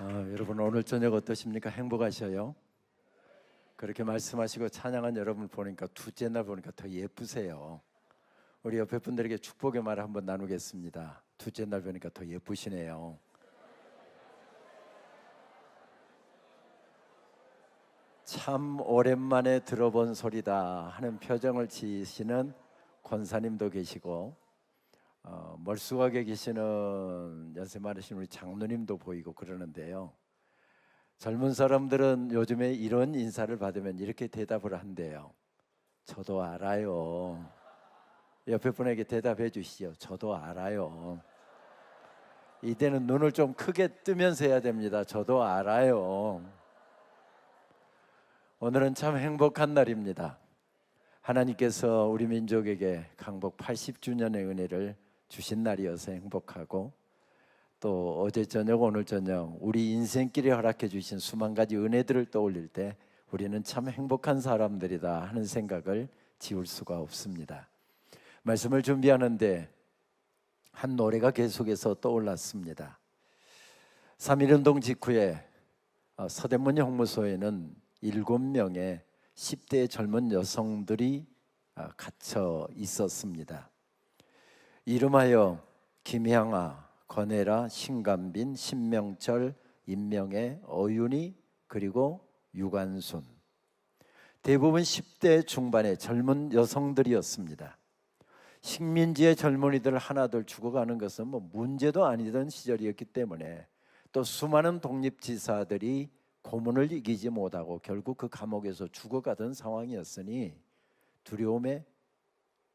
여러분 오늘 저녁 어떠십니까? 행복하셔요? 그렇게 말씀하시고 찬양한 여러분 보니까 둘째 날 보니까 더 예쁘세요. 우리 옆에 분들에게 축복의 말을 한번 나누겠습니다. 둘째 날 보니까 더 예쁘시네요. 참 오랜만에 들어본 소리다 하는 표정을 지으시는 권사님도 계시고 멀쑥하게 계시는 연세 많으신 우리 장로님도 보이고 그러는데요. 젊은 사람들은 요즘에 이런 인사를 받으면 이렇게 대답을 한대요. 저도 알아요. 옆에 분에게 대답해 주시죠. 저도 알아요. 이때는 눈을 좀 크게 뜨면서 해야 됩니다. 저도 알아요. 오늘은 참 행복한 날입니다. 하나님께서 우리 민족에게 강복 80주년의 은혜를 주신 날이어서 행복하고, 또 어제 저녁 오늘 저녁 우리 인생길에 허락해 주신 수만 가지 은혜들을 떠올릴 때 우리는 참 행복한 사람들이다 하는 생각을 지울 수가 없습니다. 말씀을 준비하는데 한 노래가 계속해서 떠올랐습니다. 3.1운동 직후에 서대문 형무소에는 7명의 10대 젊은 여성들이 갇혀 있었습니다. 이름하여 김향아, 권혜라, 신감빈, 신명철, 임명애, 어윤희, 그리고 유관순. 대부분 10대 중반의 젊은 여성들이었습니다. 식민지의 젊은이들 하나둘 죽어가는 것은 문제도 아니던 시절이었기 때문에, 또 수많은 독립지사들이 고문을 이기지 못하고 결국 그 감옥에서 죽어가던 상황이었으니 두려움에,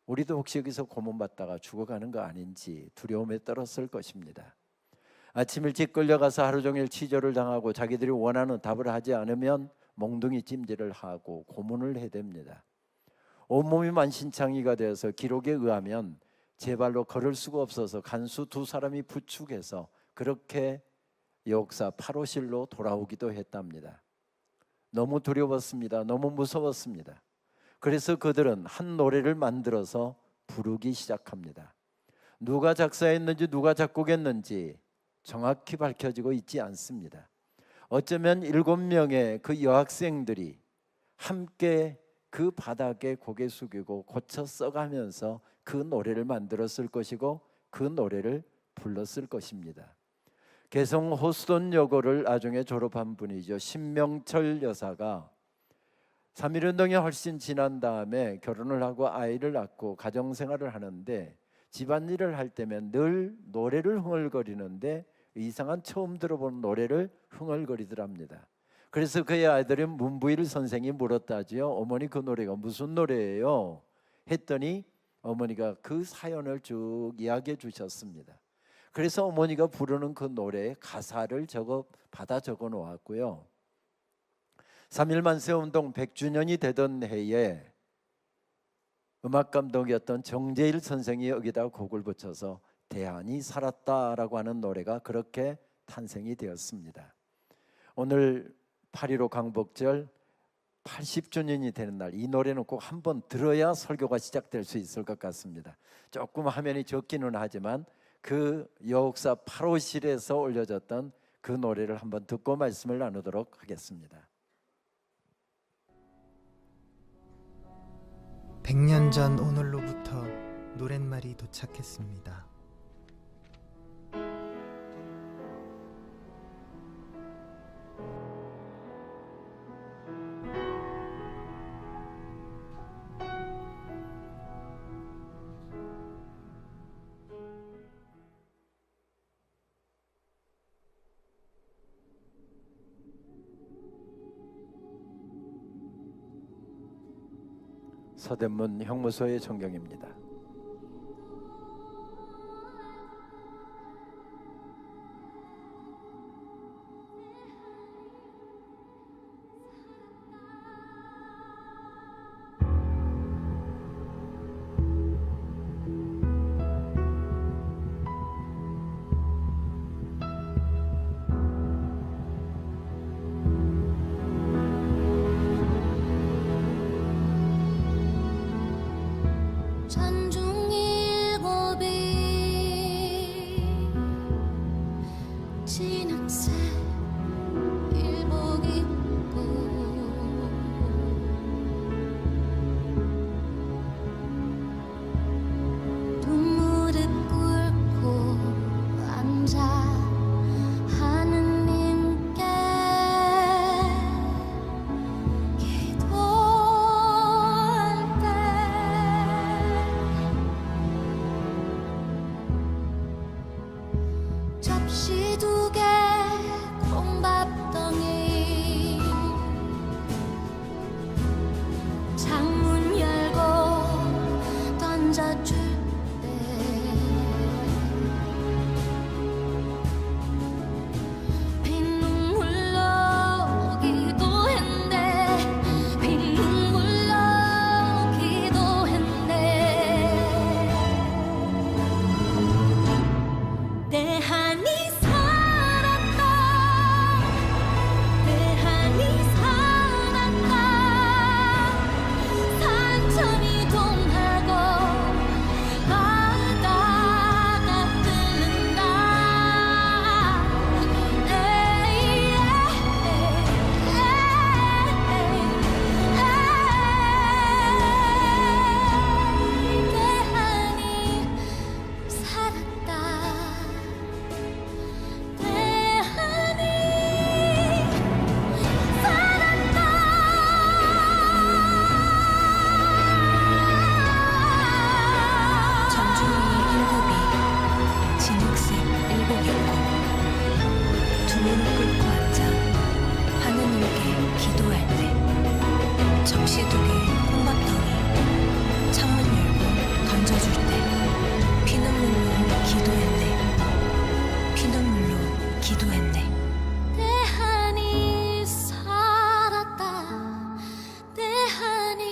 우리도 혹시 여기서 고문받다가 죽어가는 거 아닌지 두려움에 떨었을 것입니다. 아침 일찍 끌려가서 하루 종일 치조를 당하고 자기들이 원하는 답을 하지 않으면 몽둥이 찜질을 하고 고문을 해댑니다. 온몸이 만신창이가 되어서 기록에 의하면 제 발로 걸을 수가 없어서 간수 2사람이 부축해서 그렇게 역사 8호실로 돌아오기도 했답니다. 너무 두려웠습니다. 너무 무서웠습니다. 그래서 그들은 한 노래를 만들어서 부르기 시작합니다. 누가 작사했는지 누가 작곡했는지 정확히 밝혀지고 있지 않습니다. 어쩌면 7명의 그 여학생들이 함께 그 바닥에 고개 숙이고 고쳐 써가면서 그 노래를 만들었을 것이고 그 노래를 불렀을 것입니다. 개성 호수돈여고를 나중에 졸업한 분이죠. 신명철 여사가 3.1운동이 훨씬 지난 다음에 결혼을 하고 아이를 낳고 가정생활을 하는데 집안일을 할 때면 늘 노래를 흥얼거리는데 이상한 처음 들어본 노래를 흥얼거리더랍니다. 그래서 그의 아이들은 문부일 선생이 물었다지요. 어머니 그 노래가 무슨 노래예요? 했더니 어머니가 그 사연을 쭉 이야기해 주셨습니다. 그래서 어머니가 부르는 그 노래의 가사를 받아 적어 놓았고요. 3.1 만세운동 100주년이 되던 해에 음악감독이었던 정재일 선생이 여기다 곡을 붙여서 대안이 살았다라고 하는 노래가 그렇게 탄생이 되었습니다. 오늘 8.15 강복절 80주년이 되는 날, 이 노래는 꼭 한번 들어야 설교가 시작될 수 있을 것 같습니다. 조금 화면이 적기는 하지만 그 역사 8호실에서 올려졌던 그 노래를 한번 듣고 말씀을 나누도록 하겠습니다. 100년 전 오늘로부터 노랫말이 도착했습니다. 서대문 형무소의 전경입니다. 전 무릎 꿇고 앉아 하느님께 기도할 때, 적시두개 콩밥덩이 창문 열고 던져줄 때 피눈물로 기도했네. 피눈물로 기도했네. 대한이 살았다. 대한이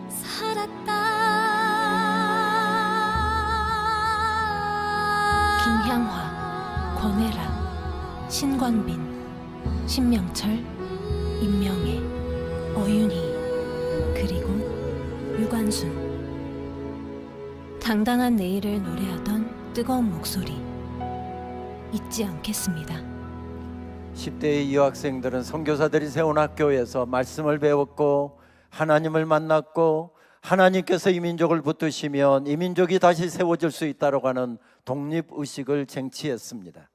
살았다. 김향화, 권혜라, 신광빈, 신명철, 임명애, 어윤희, 그리고 유관순. 당당한 내일을 노래하던 뜨거운 목소리 잊지 않겠습니다. 10대의 이 학생들은 선교사들이 세운 학교에서 말씀을 배웠고 하나님을 만났고 하나님께서 이 민족을 붙드시면 이 민족이 다시 세워질 수 있다고 하는 독립의식을 쟁취했습니다.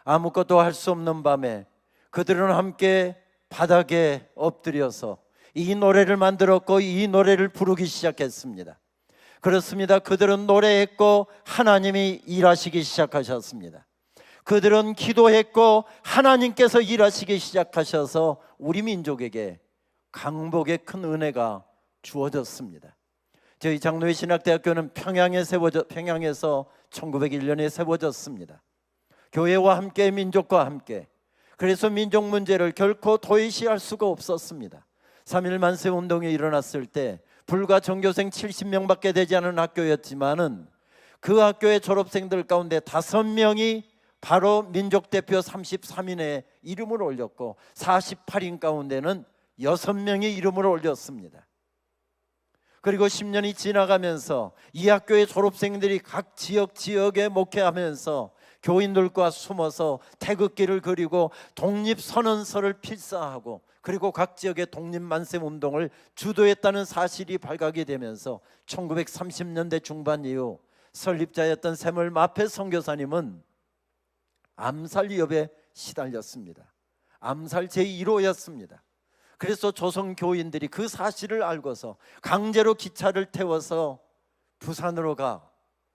아무것도 할 수 없는 밤에 그들은 함께 바닥에 엎드려서 이 노래를 만들었고 이 노래를 부르기 시작했습니다. 그렇습니다. 그들은 노래했고 하나님이 일하시기 시작하셨습니다. 그들은 기도했고 하나님께서 일하시기 시작하셔서 우리 민족에게 강복의 큰 은혜가 주어졌습니다. 저희 장로회 신학대학교는 평양에서 1901년에 세워졌습니다. 교회와 함께 민족과 함께. 그래서 민족 문제를 결코 도외시할 수가 없었습니다. 3.1 만세 운동이 일어났을 때 불과 전교생 70명밖에 되지 않은 학교였지만은 그 학교의 졸업생들 가운데 5명이 바로 민족대표 33인의 이름을 올렸고 48인 가운데는 6명이 이름을 올렸습니다. 그리고 10년이 지나가면서 이 학교의 졸업생들이 각 지역에 목회하면서 교인들과 숨어서 태극기를 그리고 독립선언서를 필사하고 그리고 각 지역의 독립만세 운동을 주도했다는 사실이 발각이 되면서 1930년대 중반 이후 설립자였던 샘을 마페 선교사님은 암살 위협에 시달렸습니다. 암살 제1호였습니다. 그래서 조선 교인들이 그 사실을 알고서 강제로 기차를 태워서 부산으로 가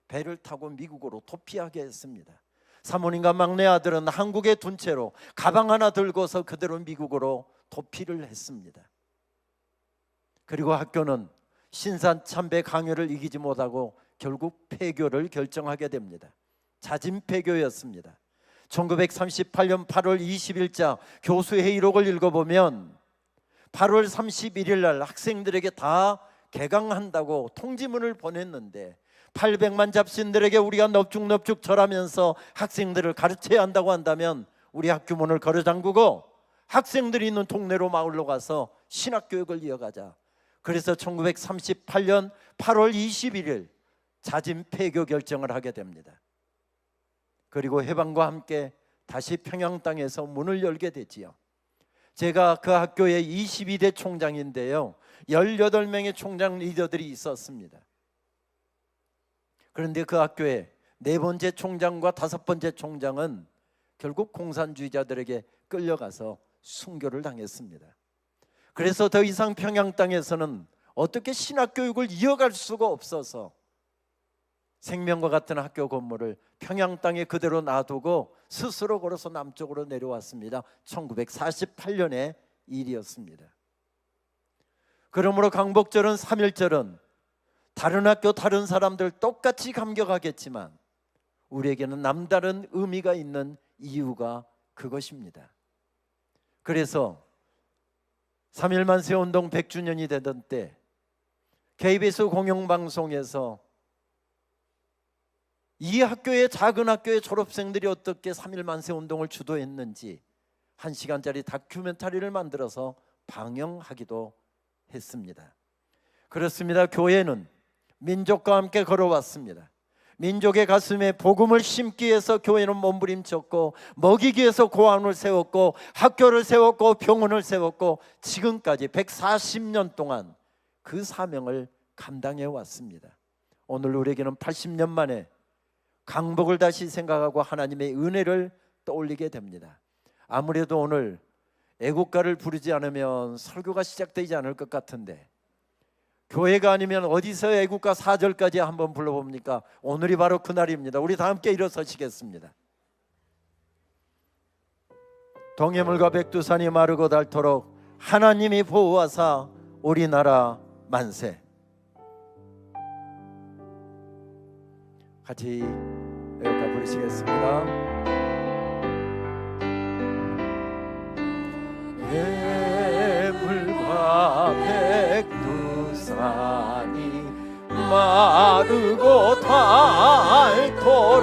배를 타고 미국으로 도피하게 했습니다. 사모님과 막내 아들은 한국에 둔 채로 가방 하나 들고서 그대로 미국으로 도피를 했습니다. 그리고 학교는 신산 참배 강요를 이기지 못하고 결국 폐교를 결정하게 됩니다. 자진 폐교였습니다. 1938년 8월 20일자 교수회의록을 읽어보면 8월 31일 날 학생들에게 다 개강한다고 통지문을 보냈는데 800만 잡신들에게 우리가 넙죽넙죽 절하면서 학생들을 가르쳐야 한다고 한다면 우리 학교 문을 걸어 잠그고 학생들이 있는 동네로 마을로 가서 신학교육을 이어가자. 그래서 1938년 8월 21일 자진 폐교 결정을 하게 됩니다. 그리고 해방과 함께 다시 평양 땅에서 문을 열게 되지요. 제가 그 학교의 22대 총장인데요, 18명의 총장 리더들이 있었습니다. 그런데 그 학교의 4번째 총장과 5번째 총장은 결국 공산주의자들에게 끌려가서 순교를 당했습니다. 그래서 더 이상 평양 땅에서는 어떻게 신학교육을 이어갈 수가 없어서 생명과 같은 학교 건물을 평양 땅에 그대로 놔두고 스스로 걸어서 남쪽으로 내려왔습니다. 1948년의 일이었습니다. 그러므로 강복절은 3.1절은 다른 학교 다른 사람들 똑같이 감격하겠지만 우리에게는 남다른 의미가 있는 이유가 그것입니다. 그래서 3.1 만세 운동 100주년이 되던 때 KBS 공영방송에서 이 학교의 작은 학교의 졸업생들이 어떻게 3.1 만세 운동을 주도했는지 1시간짜리 다큐멘터리를 만들어서 방영하기도 했습니다. 그렇습니다. 교회는 민족과 함께 걸어왔습니다. 민족의 가슴에 복음을 심기 위해서 교회는 몸부림쳤고 먹이기 위해서 고아원을 세웠고 학교를 세웠고 병원을 세웠고 지금까지 140년 동안 그 사명을 감당해 왔습니다. 오늘 우리에게는 80년 만에 강복을 다시 생각하고 하나님의 은혜를 떠올리게 됩니다. 아무래도 오늘 애국가를 부르지 않으면 설교가 시작되지 않을 것 같은데 교회가 아니면 어디서 애국가 4절까지 한번 불러봅니까? 오늘이 바로 그날입니다. 우리 다 함께 일어서시겠습니다. 동해물과 백두산이 마르고 닳도록 하나님이 보호하사 우리나라 만세. 같이 애국가 부르시겠습니다. 해물과 백두산이 마르고 닳도록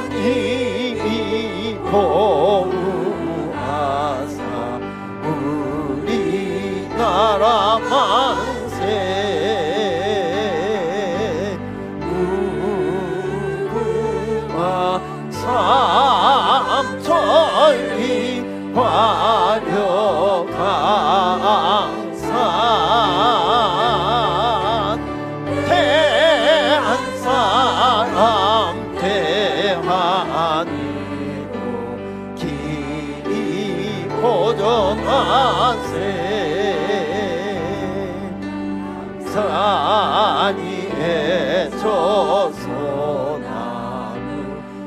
하나님이 보호하사 우리나라 만세. 무궁화 삼천리 화려강산 대한사람 대한민국 길이 보존하세. 산위에 저소나무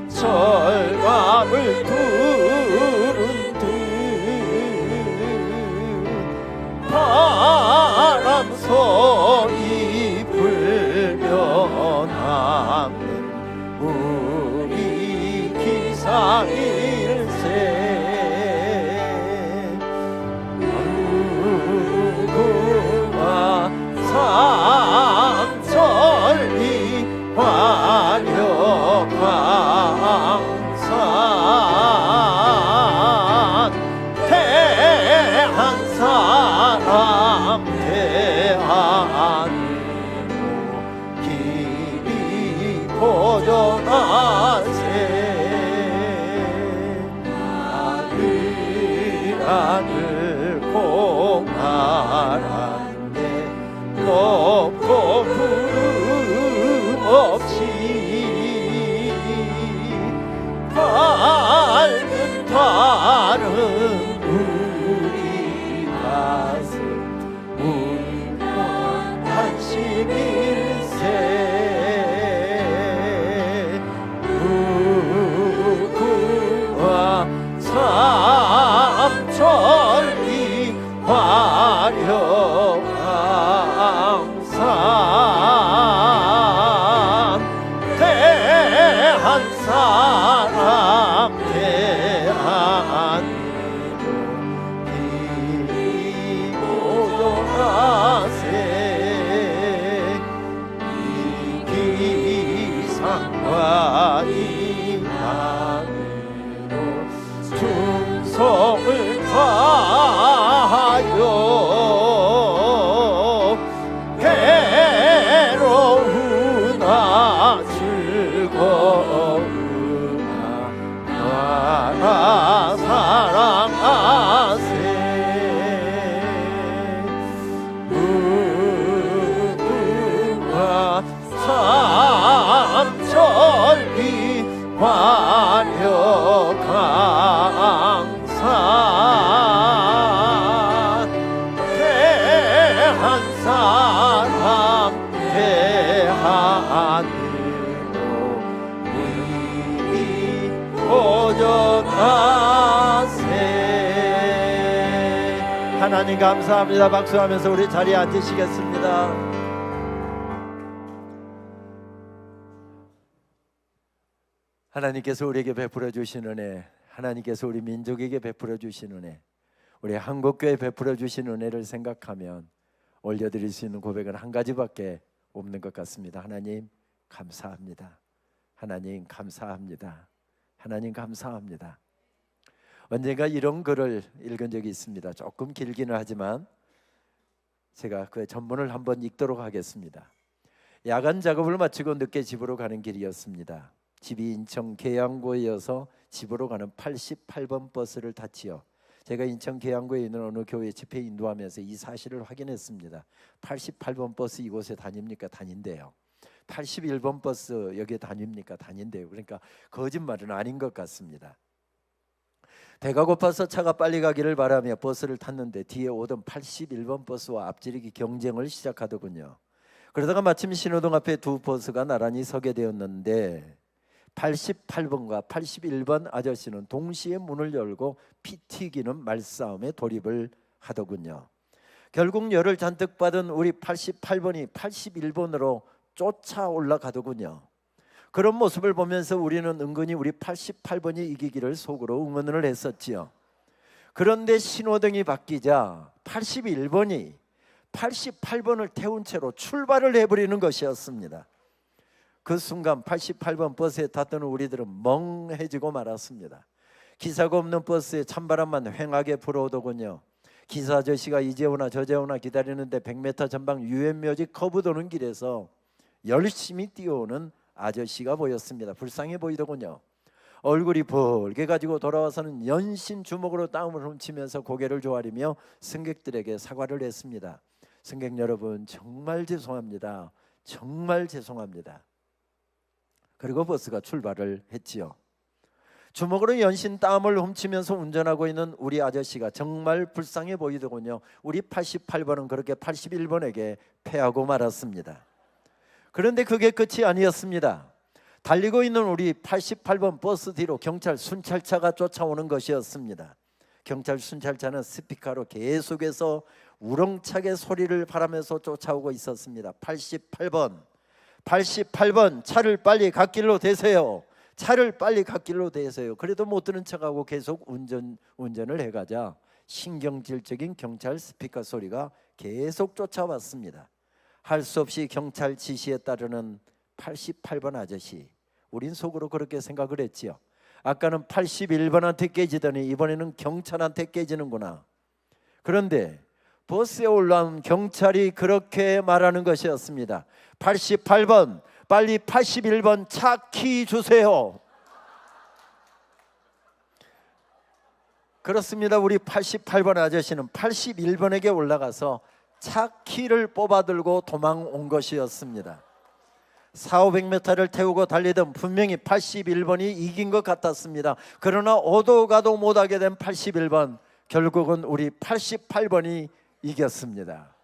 철갑을 두른 듯 바람 소리 불면 하면 우리 기상일세. 무궁화 삼천리 화려강산 대한사람 대한민국 길이 보존하세. 하늘 공활한데 높고 구름 없이 밝은 달은 우리 가슴 울면 한심일세. 무궁화 삼천리 화려강산 대한사람 대한민국 길이 보존하세. 이 기상관이 하늘로 충성을 다하여 괴로우나 즐거우나 나라 사랑하세. 무궁화 삼천리 화려강산 대한사람 대한민국 우리 보존하세. 하나님 감사합니다. 박수하면서 우리 자리에 앉으시겠습니다. 하나님께서 우리에게 베풀어 주신 은혜, 하나님께서 우리 민족에게 베풀어 주신 은혜, 우리 한국교회 베풀어 주신 은혜를 생각하면 올려드릴 수 있는 고백은 한 가지밖에 없는 것 같습니다. 하나님 감사합니다. 하나님 감사합니다. 하나님 감사합니다. 언젠가 이런 글을 읽은 적이 있습니다. 조금 길기는 하지만 제가 그 전문을 한번 읽도록 하겠습니다. 야간 작업을 마치고 늦게 집으로 가는 길이었습니다. 집이 인천 계양구에여서 집으로 가는 88번 버스를 탔지요. 제가 인천 계양구에 있는 어느 교회 집회 인도하면서 이 사실을 확인했습니다. 88번 버스 이곳에 다닙니까? 다닌대요. 81번 버스 여기에 다닙니까? 다닌대요. 그러니까 거짓말은 아닌 것 같습니다. 배가 고파서 차가 빨리 가기를 바라며 버스를 탔는데 뒤에 오던 81번 버스와 앞지르기 경쟁을 시작하더군요. 그러다가 마침 신호등 앞에 두 버스가 나란히 서게 되었는데 88번과 81번 아저씨는 동시에 문을 열고 피 튀기는 말싸움에 돌입을 하더군요. 결국 열을 잔뜩 받은 우리 88번이 81번으로 쫓아 올라가더군요. 그런 모습을 보면서 우리는 은근히 우리 88번이 이기기를 속으로 응원을 했었지요. 그런데 신호등이 바뀌자 81번이 88번을 태운 채로 출발을 해버리는 것이었습니다. 그 순간 88번 버스에 탔던 우리들은 멍해지고 말았습니다. 기사가 없는 버스에 찬바람만 휑하게 불어오더군요. 기사 아저씨가 이제 오나 저제 오나 기다리는데 100m 전방 유엔묘지 커브 도는 길에서 열심히 뛰어오는 아저씨가 보였습니다. 불쌍해 보이더군요. 얼굴이 벌게 가지고 돌아와서는 연신 주먹으로 땀을 훔치면서 고개를 조아리며 승객들에게 사과를 했습니다. 승객 여러분, 정말 죄송합니다. 정말 죄송합니다. 그리고 버스가 출발을 했지요. 주먹으로 연신 땀을 훔치면서 운전하고 있는 우리 아저씨가 정말 불쌍해 보이더군요. 우리 88번은 그렇게 81번에게 패하고 말았습니다. 그런데 그게 끝이 아니었습니다. 달리고 있는 우리 88번 버스 뒤로 경찰 순찰차가 쫓아오는 것이었습니다. 경찰 순찰차는 스피커로 계속해서 우렁차게 소리를 바라면서 쫓아오고 있었습니다. 88번 차를 빨리 갓길로 대세요. 차를 빨리 갓길로 대세요. 그래도 못 들은 척하고 계속 운전을 해가자 신경질적인 경찰 스피커 소리가 계속 쫓아왔습니다. 할 수 없이 경찰 지시에 따르는 88번 아저씨, 우린 속으로 그렇게 생각을 했지요. 아까는 81번한테 깨지더니 이번에는 경찰한테 깨지는구나. 그런데 버스에 올라온 경찰이 그렇게 말하는 것이었습니다. 88번, 빨리 81번 차 키 주세요. 그렇습니다. 우리 88번 아저씨는 81번에게 올라가서 차 키를 뽑아들고 도망 온 것이었습니다. 400~500m를 태우고 달리던 분명히 81번이 이긴 것 같았습니다. 그러나 오도 가도 못하게 된 81번, 결국은 우리 88번이 이겼습니다.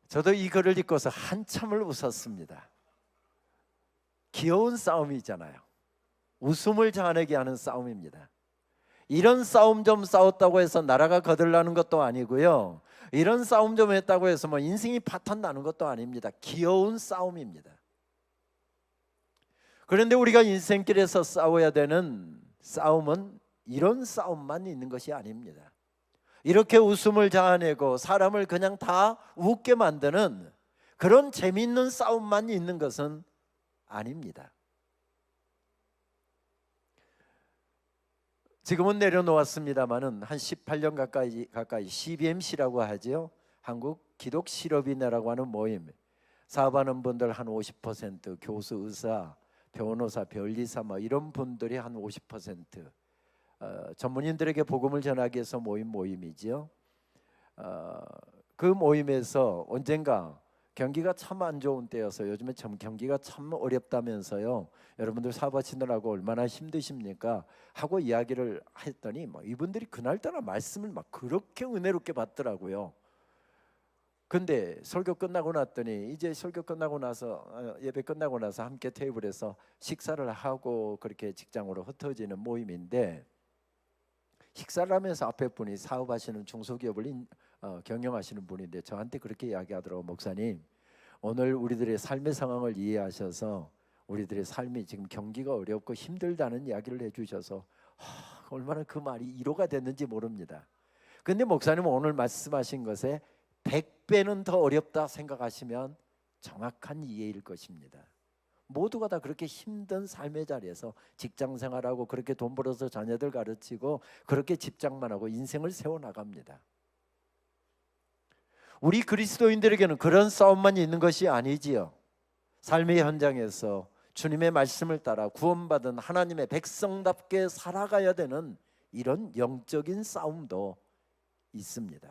저도 이 글을 읽고서 한참을 웃었습니다. 귀여운 싸움이잖아요. 웃음을 자아내게 하는 싸움입니다. 이런 싸움 좀 싸웠다고 해서 나라가 거들나는 것도 아니고요. 이런 싸움 좀 했다고 해서 뭐 인생이 파탄 나는 것도 아닙니다. 귀여운 싸움입니다. 그런데 우리가 인생길에서 싸워야 되는 싸움은 이런 싸움만 있는 것이 아닙니다. 이렇게 웃음을 자아내고 사람을 그냥 다 웃게 만드는 그런 재미있는 싸움만 있는 것은 아닙니다. 지금은 내려놓았습니다마는 한 18년 가까이 CBMC라고 하죠. 한국 기독 실업인회라고 하는 모임, 사업하는 분들 한 50%, 교수, 의사, 변호사, 변리사 뭐 이런 분들이 한 50%, 전문인들에게 복음을 전하기 위해서 모임이지요. 그 모임에서 언젠가 경기가 참 안 좋은 때여서 요즘에 참 경기가 참 어렵다면서요. 여러분들 사업하시느라고 얼마나 힘드십니까? 하고 이야기를 했더니 이분들이 그날따라 말씀을 그렇게 은혜롭게 받더라고요. 근데 설교 끝나고 났더니 이제 설교 끝나고 나서 예배 끝나고 나서 함께 테이블에서 식사를 하고 그렇게 직장으로 흩어지는 모임인데, 식사를 하면서 앞에 분이 사업하시는 중소기업을 경영하시는 분인데 저한테 그렇게 이야기하더라고요. 목사님, 오늘 우리들의 삶의 상황을 이해하셔서 우리들의 삶이 지금 경기가 어렵고 힘들다는 이야기를 해주셔서 얼마나 그 말이 위로가 됐는지 모릅니다. 근데 목사님 오늘 말씀하신 것에 100배는 더 어렵다 생각하시면 정확한 이해일 것입니다. 모두가 다 그렇게 힘든 삶의 자리에서 직장 생활하고 그렇게 돈 벌어서 자녀들 가르치고 그렇게 집장만 하고 인생을 세워나갑니다. 우리 그리스도인들에게는 그런 싸움만 있는 것이 아니지요. 삶의 현장에서 주님의 말씀을 따라 구원받은 하나님의 백성답게 살아가야 되는 이런 영적인 싸움도 있습니다.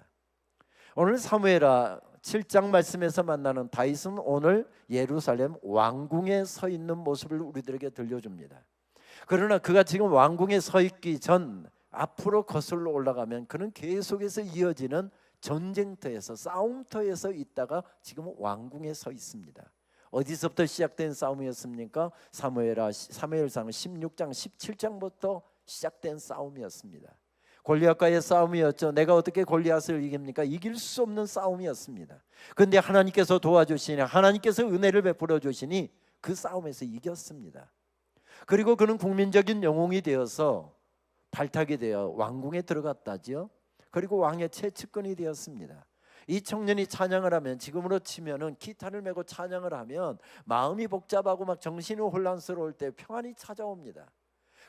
오늘 사무엘하 7장 말씀에서 만나는 다윗은 오늘 예루살렘 왕궁에 서 있는 모습을 우리들에게 들려줍니다. 그러나 그가 지금 왕궁에 서 있기 전 앞으로 거슬러 올라가면 그는 계속해서 이어지는 전쟁터에서 싸움터에서 있다가 지금 왕궁에 서 있습니다. 어디서부터 시작된 싸움이었습니까? 사무엘상 16장 17장부터 시작된 싸움이었습니다. 골리앗과의 싸움이었죠. 내가 어떻게 골리앗을 이깁니까? 이길 수 없는 싸움이었습니다. 그런데 하나님께서 도와주시니, 하나님께서 은혜를 베풀어 주시니 그 싸움에서 이겼습니다. 그리고 그는 국민적인 영웅이 되어서 발탁이 되어 왕궁에 들어갔다지요. 그리고 왕의 최측근이 되었습니다. 이 청년이 찬양을 하면, 지금으로 치면은 기타를 메고 찬양을 하면 마음이 복잡하고 막 정신이 혼란스러울 때 평안이 찾아옵니다.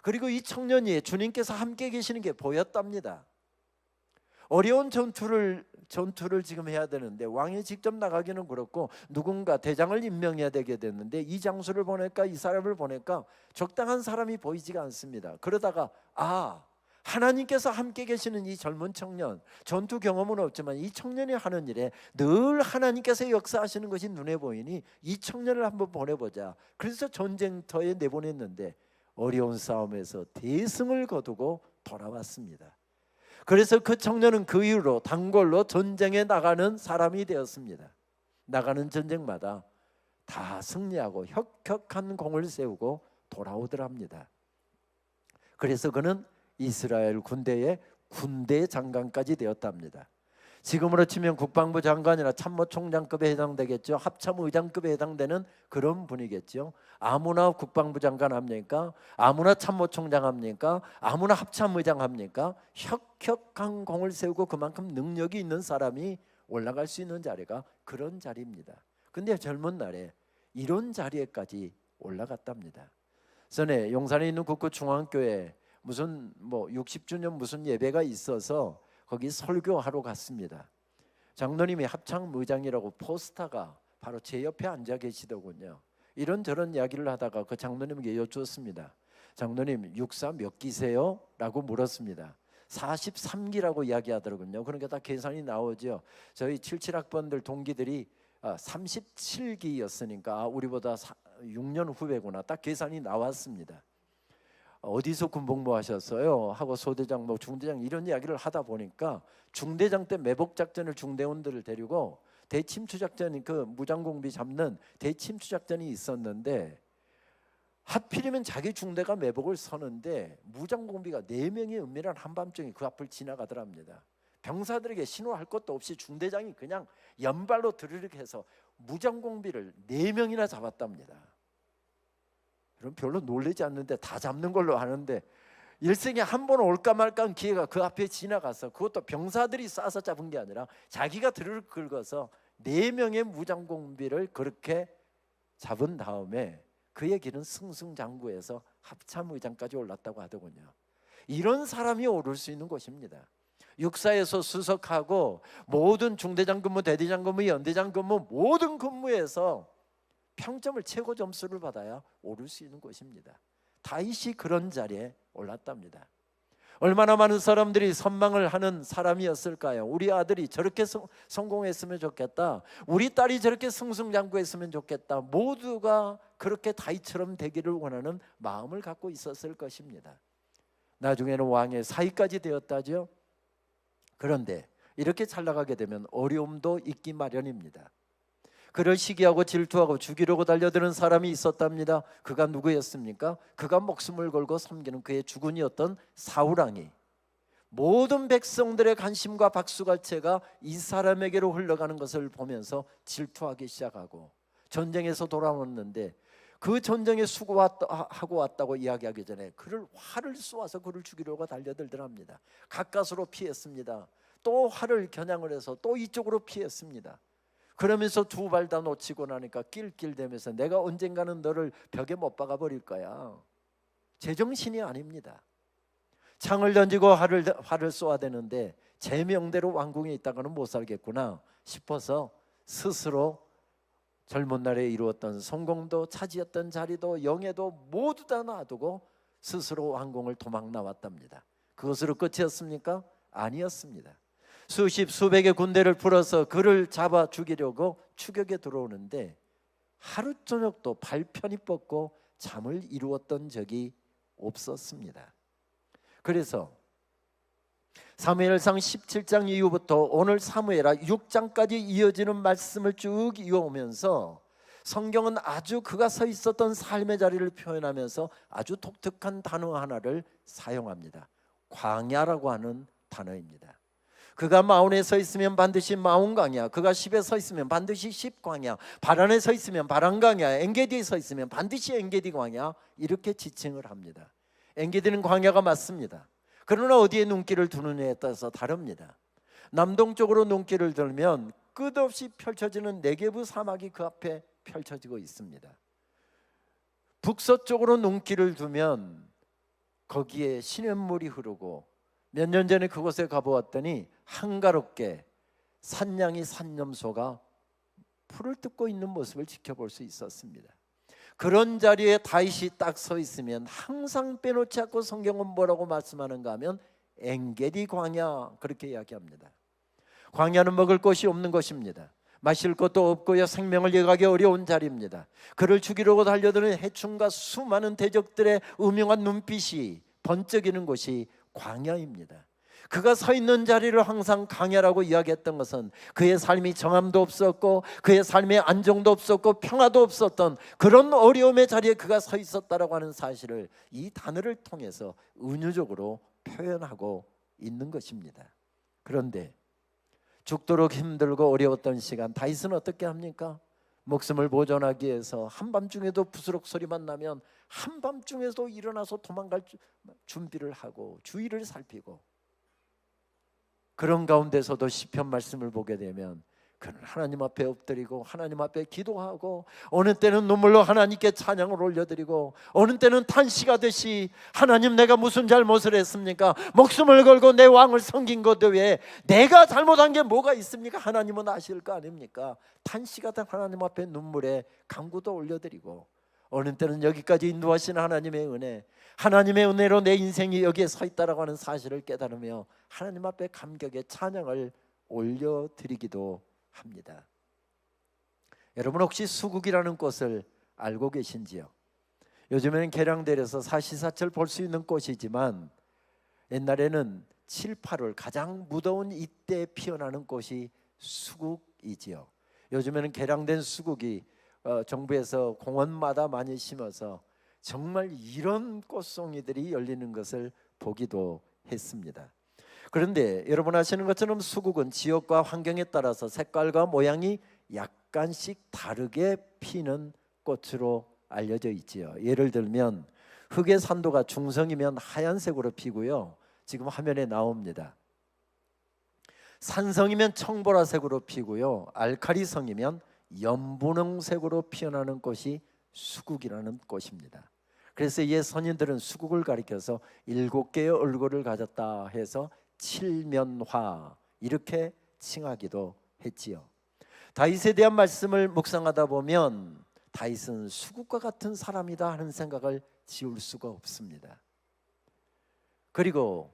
그리고 이 청년이 주님께서 함께 계시는 게 보였답니다. 어려운 전투를 지금 해야 되는데 왕이 직접 나가기는 그렇고 누군가 대장을 임명해야 되게 됐는데 이 장수를 보낼까 이 사람을 보낼까 적당한 사람이 보이지가 않습니다. 그러다가 하나님께서 함께 계시는 이 젊은 청년, 전투 경험은 없지만 이 청년이 하는 일에 늘 하나님께서 역사하시는 것이 눈에 보이니 이 청년을 한번 보내보자. 그래서 전쟁터에 내보냈는데 어려운 싸움에서 대승을 거두고 돌아왔습니다. 그래서 그 청년은 그 이후로 단골로 전쟁에 나가는 사람이 되었습니다. 나가는 전쟁마다 다 승리하고 혁혁한 공을 세우고 돌아오더랍니다. 그래서 그는 이스라엘 군대의 군대 장관까지 되었답니다. 지금으로 치면 국방부 장관이나 참모총장급에 해당되겠죠. 합참의장급에 해당되는 그런 분이겠죠. 아무나 국방부 장관 합니까? 아무나 참모총장 합니까? 아무나 합참의장 합니까? 혁혁한 공을 세우고 그만큼 능력이 있는 사람이 올라갈 수 있는 자리가 그런 자리입니다. 근데 젊은 날에 이런 자리에까지 올라갔답니다. 전에 용산에 있는 국구중앙교회 무슨 60주년 무슨 예배가 있어서 거기 설교하러 갔습니다. 장로님이 합창의장이라고 포스터가 바로 제 옆에 앉아 계시더군요. 이런저런 이야기를 하다가 그 장로님에게 여쭈었습니다. 장로님, 육사 몇 기세요? 라고 물었습니다. 43기라고 이야기하더군요. 그러니까 다 계산이 나오죠. 저희 77학번들 동기들이 37기였으니까 우리보다 6년 후배구나. 딱 계산이 나왔습니다. 어디서 군복무 하셨어요? 하고 소대장, 중대장 이런 이야기를 하다 보니까 중대장 때 매복 작전을 중대원들을 데리고 대침투 작전이 그 무장공비 잡는 대침투 작전이 있었는데 하필이면 자기 중대가 매복을 서는데 무장공비가 4명의 은밀한 한밤중에 그 앞을 지나가더랍니다. 병사들에게 신호할 것도 없이 중대장이 그냥 연발로 드르륵 해서 무장공비를 4명이나 잡았답니다. 그럼 별로 놀라지 않는데 다 잡는 걸로 아는데 일생에 한 번 올까 말까 한 기회가 그 앞에 지나가서 그것도 병사들이 쏴서 잡은 게 아니라 자기가 드르륵 긁어서 4명의 무장공비를 그렇게 잡은 다음에 그의 길은 승승장구해서 합참의장까지 올랐다고 하더군요. 이런 사람이 오를 수 있는 곳입니다. 육사에서 수석하고 모든 중대장 근무, 대대장 근무, 연대장 근무 모든 근무에서 평점을 최고 점수를 받아야 오를 수 있는 곳입니다. 다윗이 그런 자리에 올랐답니다. 얼마나 많은 사람들이 선망을 하는 사람이었을까요? 우리 아들이 저렇게 성공했으면 좋겠다. 우리 딸이 저렇게 승승장구했으면 좋겠다. 모두가 그렇게 다윗처럼 되기를 원하는 마음을 갖고 있었을 것입니다. 나중에는 왕의 사위까지 되었다죠. 그런데 이렇게 잘 나가게 되면 어려움도 있기 마련입니다. 그를 시기하고 질투하고 죽이려고 달려드는 사람이 있었답니다. 그가 누구였습니까? 그가 목숨을 걸고 섬기는 그의 주군이었던 사울왕이 모든 백성들의 관심과 박수갈채가 이 사람에게로 흘러가는 것을 보면서 질투하기 시작하고 전쟁에서 돌아왔는데 그 전쟁에 수고하고 왔다고 이야기하기 전에 그를 활을 쏘아서 그를 죽이려고 달려들더랍니다. 가까스로 피했습니다. 또 활을 겨냥을 해서 또 이쪽으로 피했습니다. 그러면서 2발 다 놓치고 나니까 낄낄대면서 내가 언젠가는 너를 벽에 못 박아 버릴 거야. 제정신이 아닙니다. 창을 던지고 활을 쏘아야 되는데 제 명대로 왕궁에 있다가는 못 살겠구나 싶어서 스스로 젊은 날에 이루었던 성공도 차지했던 자리도 영예도 모두 다 놔두고 스스로 왕궁을 도망 나왔답니다. 그것으로 끝이었습니까? 아니었습니다. 수백의 군대를 풀어서 그를 잡아 죽이려고 추격에 들어오는데 하루 저녁도 발편히 뻗고 잠을 이루었던 적이 없었습니다. 그래서 사무엘상 17장 이후부터 오늘 사무엘하 6장까지 이어지는 말씀을 쭉 이어오면서 성경은 아주 그가 서 있었던 삶의 자리를 표현하면서 아주 독특한 단어 하나를 사용합니다. 광야라고 하는 단어입니다. 그가 마온에 서 있으면 반드시 마온 광야, 그가 십에 서 있으면 반드시 십 광야, 바란에 서 있으면 바란 광야, 엔게디에 서 있으면 반드시 엔게디 광야, 이렇게 지칭을 합니다. 엔게디는 광야가 맞습니다. 그러나 어디에 눈길을 두느냐에 따라서 다릅니다. 남동쪽으로 눈길을 들면 끝없이 펼쳐지는 네게브 사막이 그 앞에 펼쳐지고 있습니다. 북서쪽으로 눈길을 두면 거기에 시냇물이 흐르고, 몇 년 전에 그곳에 가보았더니 한가롭게 산양이 산염소가 풀을 뜯고 있는 모습을 지켜볼 수 있었습니다. 그런 자리에 다윗이 딱 서 있으면 항상 빼놓지 않고 성경은 뭐라고 말씀하는가 하면 엔게디 광야, 그렇게 이야기합니다. 광야는 먹을 것이 없는 것입니다. 마실 것도 없고요, 생명을 이어가기 어려운 자리입니다. 그를 죽이려고 달려드는 해충과 수많은 대적들의 음흉한 눈빛이 번쩍이는 곳이 광야입니다. 그가 서 있는 자리를 항상 광야라고 이야기했던 것은 그의 삶이 정함도 없었고 그의 삶에 안정도 없었고 평화도 없었던 그런 어려움의 자리에 그가 서 있었다라고 하는 사실을 이 단어를 통해서 은유적으로 표현하고 있는 것입니다. 그런데 죽도록 힘들고 어려웠던 시간, 다윗은 어떻게 합니까? 목숨을 보존하기 위해서 한밤중에도 부스럭 소리만 나면 한밤중에도 일어나서 도망갈 준비를 하고 주위를 살피고, 그런 가운데서도 시편 말씀을 보게 되면 그는 하나님 앞에 엎드리고 하나님 앞에 기도하고, 어느 때는 눈물로 하나님께 찬양을 올려드리고, 어느 때는 탄식하듯이 하나님, 내가 무슨 잘못을 했습니까? 목숨을 걸고 내 왕을 섬긴 것 외에 내가 잘못한 게 뭐가 있습니까? 하나님은 아실 거 아닙니까? 탄식하던 하나님 앞에 눈물에 간구도 올려드리고, 어느 때는 여기까지 인도하신 하나님의 은혜, 하나님의 은혜로 내 인생이 여기에 서 있다라고 하는 사실을 깨달으며 하나님 앞에 감격의 찬양을 올려드리기도 합니다. 여러분, 혹시 수국이라는 꽃을 알고 계신지요? 요즘에는 계량대에서 사시사철 볼 수 있는 꽃이지만 옛날에는 7, 8월 가장 무더운 이때 피어나는 꽃이 수국이지요. 요즘에는 계량된 수국이 정부에서 공원마다 많이 심어서 정말 이런 꽃송이들이 열리는 것을 보기도 했습니다. 그런데 여러분 아시는 것처럼 수국은 지역과 환경에 따라서 색깔과 모양이 약간씩 다르게 피는 꽃으로 알려져 있지요. 예를 들면 흙의 산도가 중성이면 하얀색으로 피고요, 지금 화면에 나옵니다. 산성이면 청보라색으로 피고요, 알칼리성이면 연분홍색으로 피어나는 꽃이 수국이라는 꽃입니다. 그래서 옛 선인들은 수국을 가리켜서 7개의 얼굴을 가졌다 해서 칠면화, 이렇게 칭하기도 했지요. 다윗에 대한 말씀을 묵상하다 보면 다윗은 수국과 같은 사람이다 하는 생각을 지울 수가 없습니다. 그리고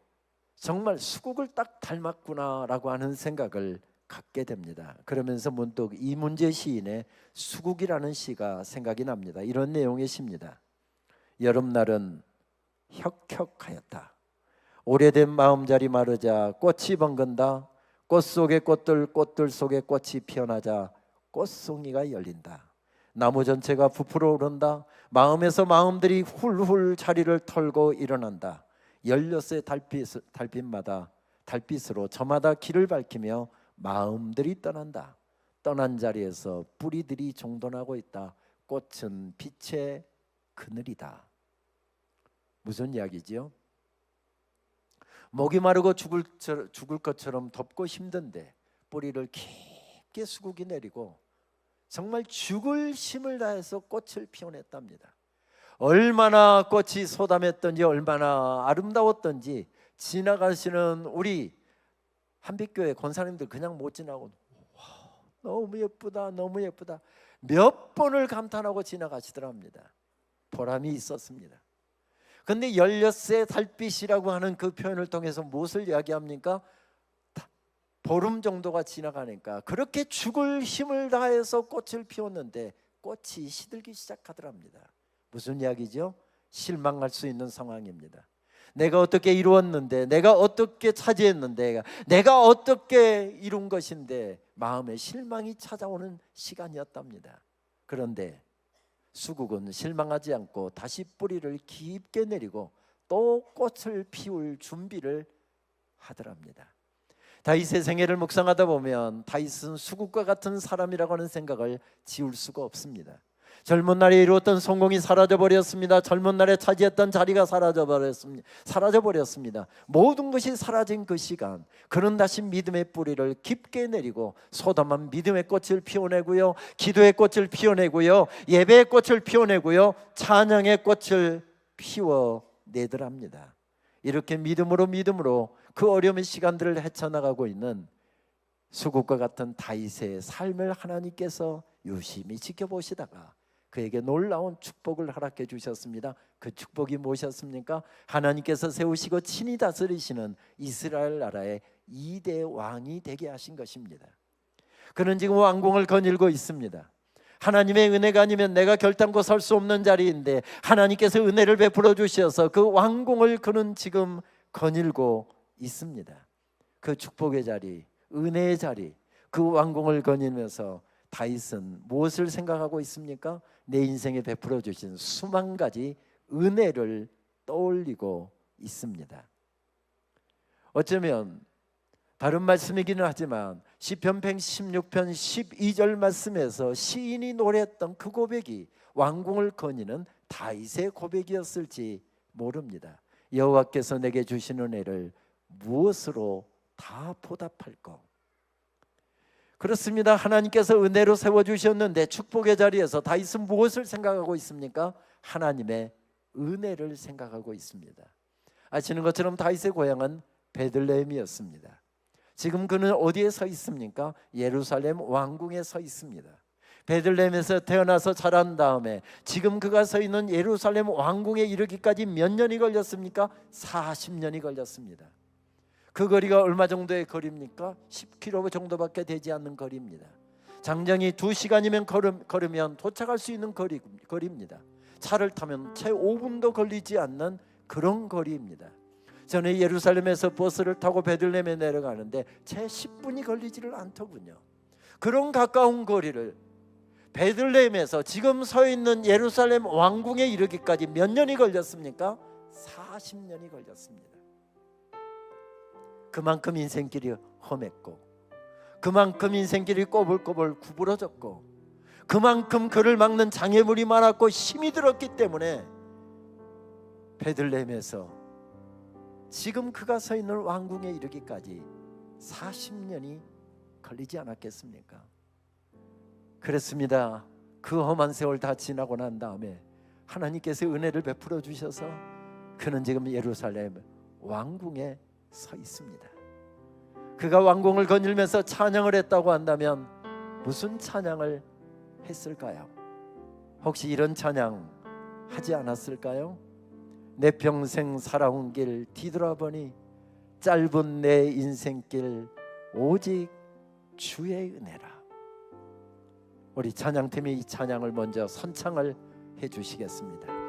정말 수국을 딱 닮았구나라고 하는 생각을 갖게 됩니다. 그러면서 문득 이문재 시인의 수국이라는 시가 생각이 납니다. 이런 내용의 시입니다. 여름날은 혁혁하였다. 오래된 마음자리 마르자 꽃이 번근다. 꽃 속의 꽃들 속에 꽃이 피어나자 꽃송이가 열린다. 나무 전체가 부풀어 오른다. 마음에서 마음들이 훌훌 자리를 털고 일어난다. 16의 달빛마다 달빛으로 저마다 길을 밝히며 마음들이 떠난다. 떠난 자리에서 뿌리들이 종돈하고 있다. 꽃은 빛의 그늘이다. 무슨 이야기지요? 목이 마르고 죽을 것처럼 덥고 힘든데 뿌리를 깊게 수국이 내리고 정말 죽을 힘을 다해서 꽃을 피워냈답니다. 얼마나 꽃이 소담했던지 얼마나 아름다웠던지 지나가시는 우리 한빛교회 권사님들 그냥 못 지나고 와, 너무 예쁘다, 너무 예쁘다 몇 번을 감탄하고 지나가시더랍니다. 보람이 있었습니다. 그런데 16의 달빛이라고 하는 그 표현을 통해서 무엇을 이야기합니까? 보름 정도가 지나가니까 그렇게 죽을 힘을 다해서 꽃을 피웠는데 꽃이 시들기 시작하더랍니다. 무슨 이야기죠? 실망할 수 있는 상황입니다. 내가 어떻게 이루었는데, 내가 어떻게 차지했는데, 내가 어떻게 이룬 것인데 마음에 실망이 찾아오는 시간이었답니다. 그런데 수국은 실망하지 않고 다시 뿌리를 깊게 내리고 또 꽃을 피울 준비를 하더랍니다. 다윗의 생애를 묵상하다 보면 다윗은 수국과 같은 사람이라고 하는 생각을 지울 수가 없습니다. 젊은 날에 이루었던 성공이 사라져버렸습니다. 젊은 날에 차지했던 자리가 사라져버렸습니다. 모든 것이 사라진 그 시간, 그는 다시 믿음의 뿌리를 깊게 내리고 소담한 믿음의 꽃을 피워내고요, 기도의 꽃을 피워내고요, 예배의 꽃을 피워내고요, 찬양의 꽃을 피워내더랍니다. 이렇게 믿음으로 그 어려운 시간들을 헤쳐나가고 있는 수국과 같은 다윗의 삶을 하나님께서 유심히 지켜보시다가 그에게 놀라운 축복을 허락해 주셨습니다. 그 축복이 무엇이었습니까? 하나님께서 세우시고 친히 다스리시는 이스라엘 나라의 2대 왕이 되게 하신 것입니다. 그는 지금 왕궁을 거닐고 있습니다. 하나님의 은혜가 아니면 내가 결단코 설 수 없는 자리인데 하나님께서 은혜를 베풀어 주셔서 그 왕궁을 그는 지금 거닐고 있습니다. 그 축복의 자리, 은혜의 자리, 그 왕궁을 거닐면서 다윗은 무엇을 생각하고 있습니까? 내 인생에 베풀어 주신 수만 가지 은혜를 떠올리고 있습니다. 어쩌면 다른 말씀이기는 하지만 시편 116편 12절 말씀에서 시인이 노래했던 그 고백이 왕궁을 거니는 다윗의 고백이었을지 모릅니다. 여호와께서 내게 주신 은혜를 무엇으로 다 보답할까? 그렇습니다. 하나님께서 은혜로 세워주셨는데 축복의 자리에서 다윗은 무엇을 생각하고 있습니까? 하나님의 은혜를 생각하고 있습니다. 아시는 것처럼 다윗의 고향은 베들레헴이었습니다. 지금 그는 어디에 서 있습니까? 예루살렘 왕궁에 서 있습니다. 베들레헴에서 태어나서 자란 다음에 지금 그가 서 있는 예루살렘 왕궁에 이르기까지 몇 년이 걸렸습니까? 40년이 걸렸습니다. 그 거리가 얼마 정도의 거리입니까? 10km 정도밖에 되지 않는 거리입니다. 장정이 2시간이면 걸으면 도착할 수 있는 거리입니다. 차를 타면 채 5분도 걸리지 않는 그런 거리입니다. 저는 예루살렘에서 버스를 타고 베들레헴에 내려가는데 채 10분이 걸리지를 않더군요. 그런 가까운 거리를 베들레헴에서 지금 서 있는 예루살렘 왕궁에 이르기까지 몇 년이 걸렸습니까? 40년이 걸렸습니다. 그만큼 인생길이 험했고, 그만큼 인생길이 꼬불꼬불 구부러졌고, 그만큼 그를 막는 장애물이 많았고 힘이 들었기 때문에 베들레헴에서 지금 그가 서 있는 왕궁에 이르기까지 40년이 걸리지 않았겠습니까? 그렇습니다. 그 험한 세월 다 지나고 난 다음에 하나님께서 은혜를 베풀어 주셔서 그는 지금 예루살렘 왕궁에 서 있습니다. 그가 왕궁을 거닐면서 찬양을 했다고 한다면 무슨 찬양을 했을까요? 혹시 이런 찬양 하지 않았을까요? 내 평생 살아온 길 뒤돌아보니 짧은 내 인생길 오직 주의 은혜라. 우리 찬양팀이 이 찬양을 먼저 선창을 해주시겠습니다.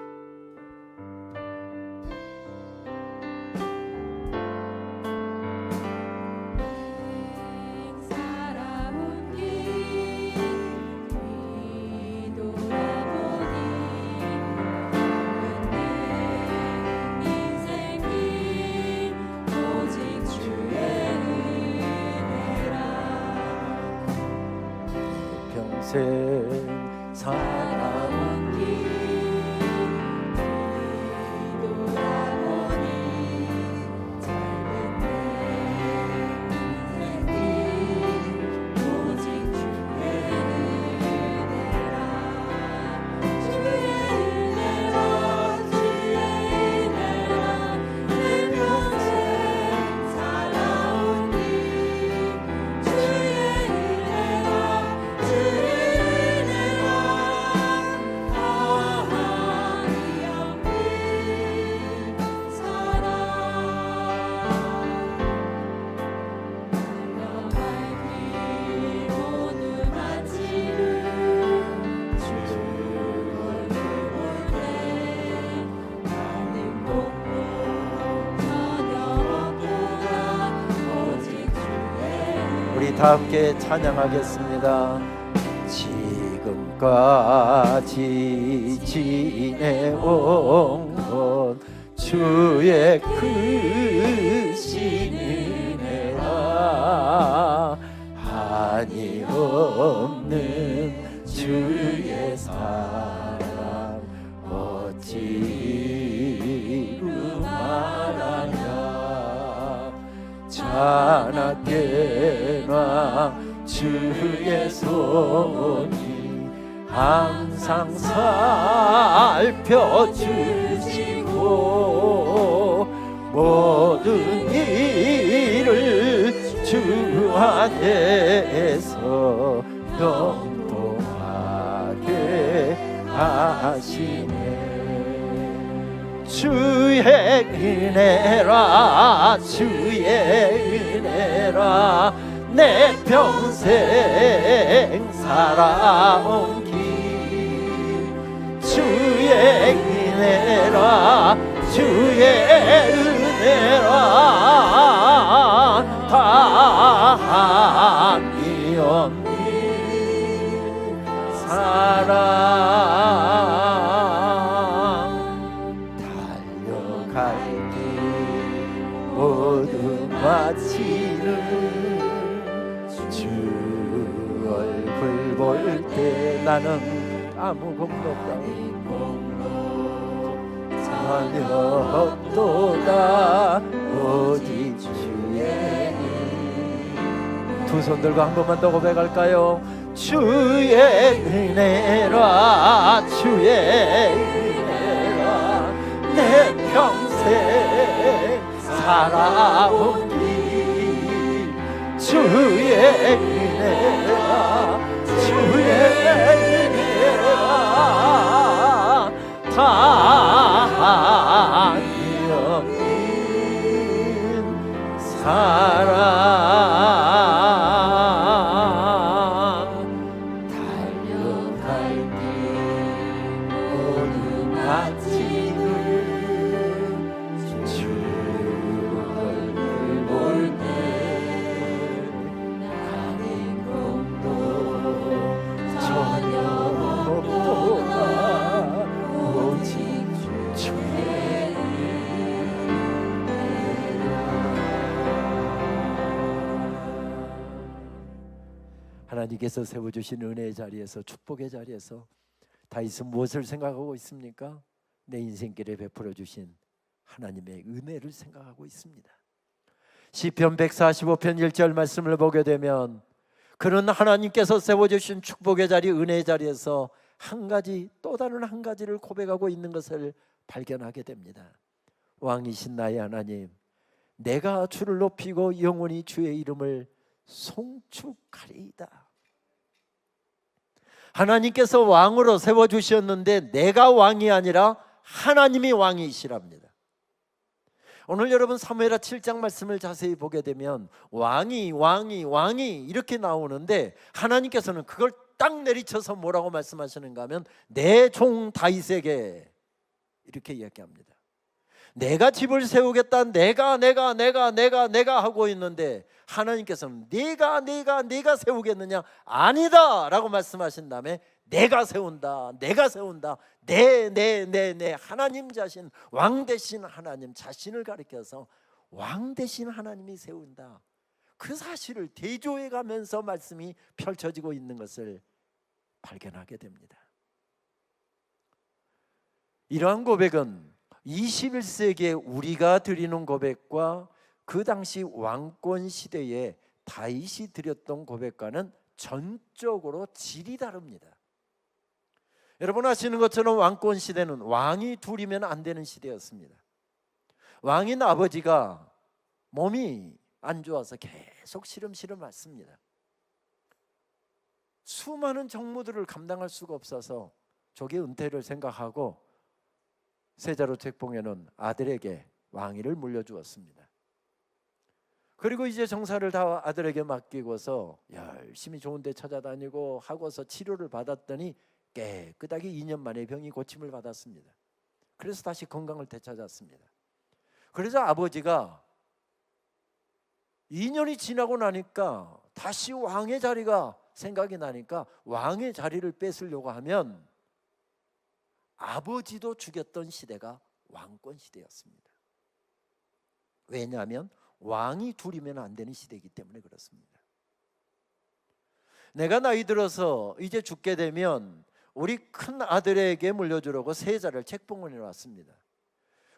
평생 살아온 길 뒤돌아보니 짧은 내 인생길 오직 주의 은혜라. 주의 은혜라 주의 은혜라 내 평생 살아온 길 주의 은혜라 주의 우리 다 함께 찬양하겠습니다. 지금 이제까지 지내온 건 주의 크신 은혜라. 한이 없는 주의 사랑 어찌 이루 말하냐. 자나깨나 주의 손이 항상 살펴주시고 모든 일을 주 안에서 영통하게 하시네. 주의 은혜라 주의 은혜라 내 평생 살아온 길. 주의 은혜라 주의 은혜라 다함이 없는 사랑. 달려갈 길 모두 마치는 주 얼굴 볼 때 나는 아무 공로 전혀 없도다 오직 주의. 두 손 들고 한 번만 더 고백할까요? 주의 은혜라 주의 은혜라 내 평생 살아온 길. 주의 은혜라 주의 은혜라 다함이 없는 사랑. 달려갈 길 모두 마치는 주 얼굴 볼 때 나의 공도 전혀 없도다 오직 주의. 하나님께서 세워주신 은혜의 자리에서 축복의 자리에서 다윗은 무엇을 생각하고 있습니까? 내 인생길에 베풀어 주신 하나님의 은혜를 생각하고 있습니다. 시편 145편 1절 말씀을 보게 되면 그는 하나님께서 세워주신 축복의 자리 은혜의 자리에서 한 가지 또 다른 한 가지를 고백하고 있는 것을 발견하게 됩니다. 왕이신 나의 하나님, 내가 주를 높이고 영원히 주의 이름을 송축하리이다. 하나님께서 왕으로 세워주셨는데 내가 왕이 아니라 하나님이 왕이시랍니다. 오늘 여러분 사무엘하 7장 말씀을 자세히 보게 되면 왕이 이렇게 나오는데 하나님께서는 그걸 딱 내리쳐서 뭐라고 말씀하시는가 하면 내 종 다윗에게 이렇게 이야기합니다. 내가 집을 세우겠다 내가 하고 있는데 하나님께서는 내가 세우겠느냐 아니다 라고 말씀하신 다음에 내가 세운다 내 하나님 자신 왕 대신 하나님 자신을 가리켜서 왕 대신 하나님이 세운다. 그 사실을 대조해 가면서 말씀이 펼쳐지고 있는 것을 발견하게 됩니다. 이러한 고백은 21세기에 우리가 드리는 고백과 그 당시 왕권 시대에 다윗이 드렸던 고백과는 전적으로 질이 다릅니다. 여러분 아시는 것처럼 왕권 시대는 왕이 둘이면 안 되는 시대였습니다. 왕인 아버지가 몸이 안 좋아서 계속 시름시름 앓습니다. 수많은 정무들을 감당할 수가 없어서 조기 은퇴를 생각하고 세자로 책봉해놓은 아들에게 왕위를 물려주었습니다. 그리고 이제 정사를 다 아들에게 맡기고서 열심히 좋은 데 찾아다니고 하고서 치료를 받았더니 깨끗하게 2년 만에 병이 고침을 받았습니다. 그래서 다시 건강을 되찾았습니다. 그래서 아버지가 2년이 지나고 나니까 다시 왕의 자리가 생각이 나니까 왕의 자리를 뺏으려고 하면 아버지도 죽였던 시대가 왕권 시대였습니다. 왜냐하면 왕이 둘이면 안 되는 시대이기 때문에 그렇습니다. 내가 나이 들어서 이제 죽게 되면 우리 큰 아들에게 물려주려고 세자를 책봉을 해놨습니다.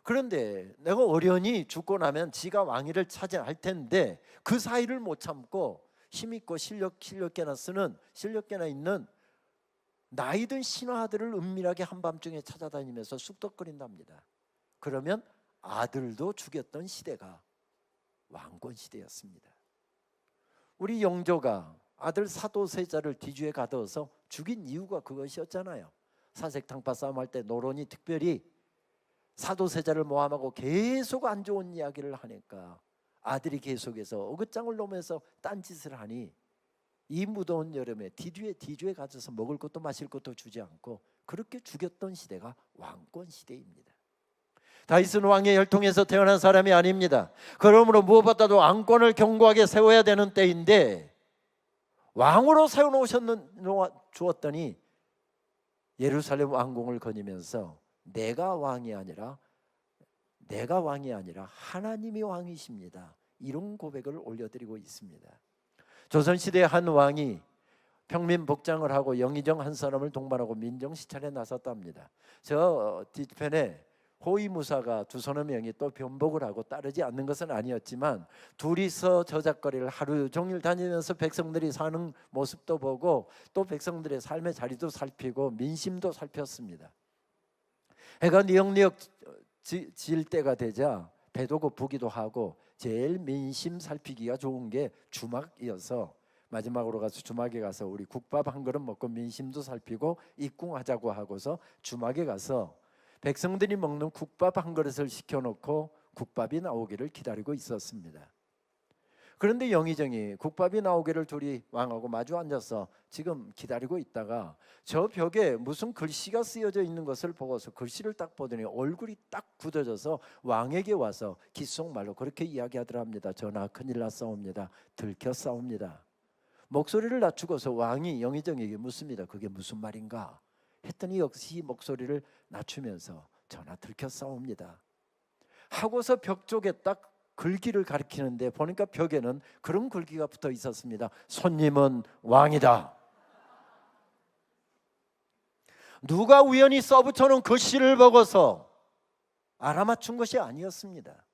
그런데 내가 어련히 죽고 나면 지가 왕위를 차지할 텐데 그 사이를 못 참고 힘있고 실력계나 있는 나이든 신하들을 은밀하게 한밤중에 찾아다니면서 쑥덕거린답니다. 그러면 아들도 죽였던 시대가 왕권 시대였습니다. 우리 영조가 아들 사도세자를 뒤주에 가둬서 죽인 이유가 그것이었잖아요. 사색탕파 싸움할 때 노론이 특별히 사도세자를 모함하고 계속 안 좋은 이야기를 하니까 아들이 계속해서 어긋장을 놓으면서 딴짓을 하니 이 무더운 여름에 뒤주에 가져서 먹을 것도 마실 것도 주지 않고 그렇게 죽였던 시대가 왕권 시대입니다. 다윗은 왕의 혈통에서 태어난 사람이 아닙니다. 그러므로 무엇보다도 왕권을 견고하게 세워야 되는 때인데 왕으로 세워주었더니 예루살렘 왕궁을 거니면서 내가 왕이 아니라 하나님이 왕이십니다. 이런 고백을 올려드리고 있습니다. 조선시대의 한 왕이 평민 복장을 하고 영의정 한 사람을 동반하고 민정시찰에 나섰답니다. 저 뒤편에 호위무사가 두서너 명이 또 변복을 하고 따르지 않는 것은 아니었지만 둘이서 저작거리를 하루 종일 다니면서 백성들이 사는 모습도 보고 또 백성들의 삶의 자리도 살피고 민심도 살폈습니다. 해가 니역니역 질 때가 되자 배도 고프기도 하고 제일 민심 살피기가 좋은 게 주막이어서 마지막으로 가서 주막에 가서 우리 국밥 한 그릇 먹고 민심도 살피고 입궁하자고 하고서 주막에 가서 백성들이 먹는 국밥 한 그릇을 시켜놓고 국밥이 나오기를 기다리고 있었습니다. 그런데 영의정이 국밥이 나오기를 둘이 왕하고 마주 앉아서 지금 기다리고 있다가 저 벽에 무슨 글씨가 쓰여져 있는 것을 보고서 글씨를 딱 보더니 얼굴이 딱 굳어져서 왕에게 와서 귓속말로 그렇게 이야기하더랍니다. 전하 큰일 났사옵니다. 들켰사옵니다. 목소리를 낮추고서 왕이 영의정에게 묻습니다. 그게 무슨 말인가 했더니 역시 목소리를 낮추면서 전하 들켰사옵니다 하고서 벽 쪽에 딱 글귀를 가리키는데 보니까 벽에는 그런 글귀가 붙어 있었습니다. 손님은 왕이다. 누가 우연히 써붙여놓은 글씨를 보고서 알아맞춘 것이 아니었습니다.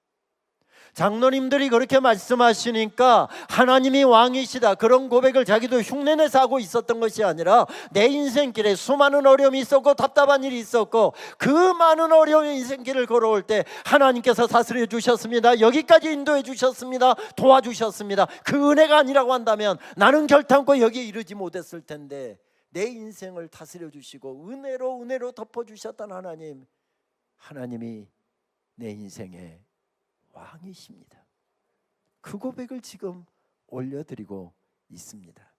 장로님들이 그렇게 말씀하시니까 하나님이 왕이시다 그런 고백을 자기도 흉내내서 하고 있었던 것이 아니라 내 인생길에 수많은 어려움이 있었고 답답한 일이 있었고 그 많은 어려운 인생길을 걸어올 때 하나님께서 다스려 주셨습니다. 여기까지 인도해 주셨습니다. 도와주셨습니다. 그 은혜가 아니라고 한다면 나는 결탄코 여기에 이르지 못했을 텐데 내 인생을 다스려 주시고 은혜로 덮어주셨던 하나님이 내 인생에 왕이십니다. 그 고백을 지금 올려드리고 있습니다.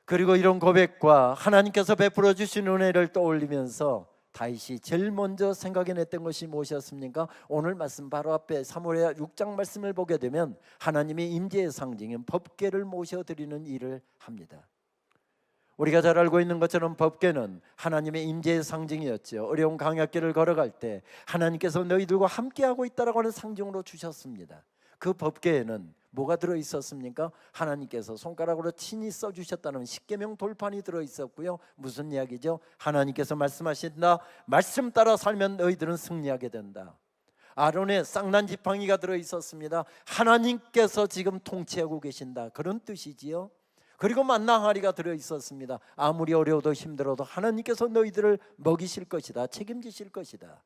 그리고 이런 고백과 하나님께서 베풀어 주신 은혜를 떠올리면서 다윗이 제일 먼저 생각해냈던 것이 무엇이었습니까? 오늘 말씀 바로 앞에 사무엘하 6장 말씀을 보게 되면 하나님의 임재의 상징인 법궤를 모셔드리는 일을 합니다. 우리가 잘 알고 있는 것처럼 법궤는 하나님의 임재의 상징이었죠. 어려운 강약길을 걸어갈 때 하나님께서 너희들과 함께하고 있다라고 하는 상징으로 주셨습니다. 그 법궤에는 뭐가 들어있었습니까? 하나님께서 손가락으로 친히 써주셨다는 십계명 돌판이 들어있었고요. 무슨 이야기죠? 하나님께서 말씀하신다. 말씀 따라 살면 너희들은 승리하게 된다. 아론의 쌍난 지팡이가 들어있었습니다. 하나님께서 지금 통치하고 계신다 그런 뜻이지요. 그리고 만나 항아리가 들어있었습니다. 아무리 어려워도 힘들어도 하나님께서 너희들을 먹이실 것이다. 책임지실 것이다.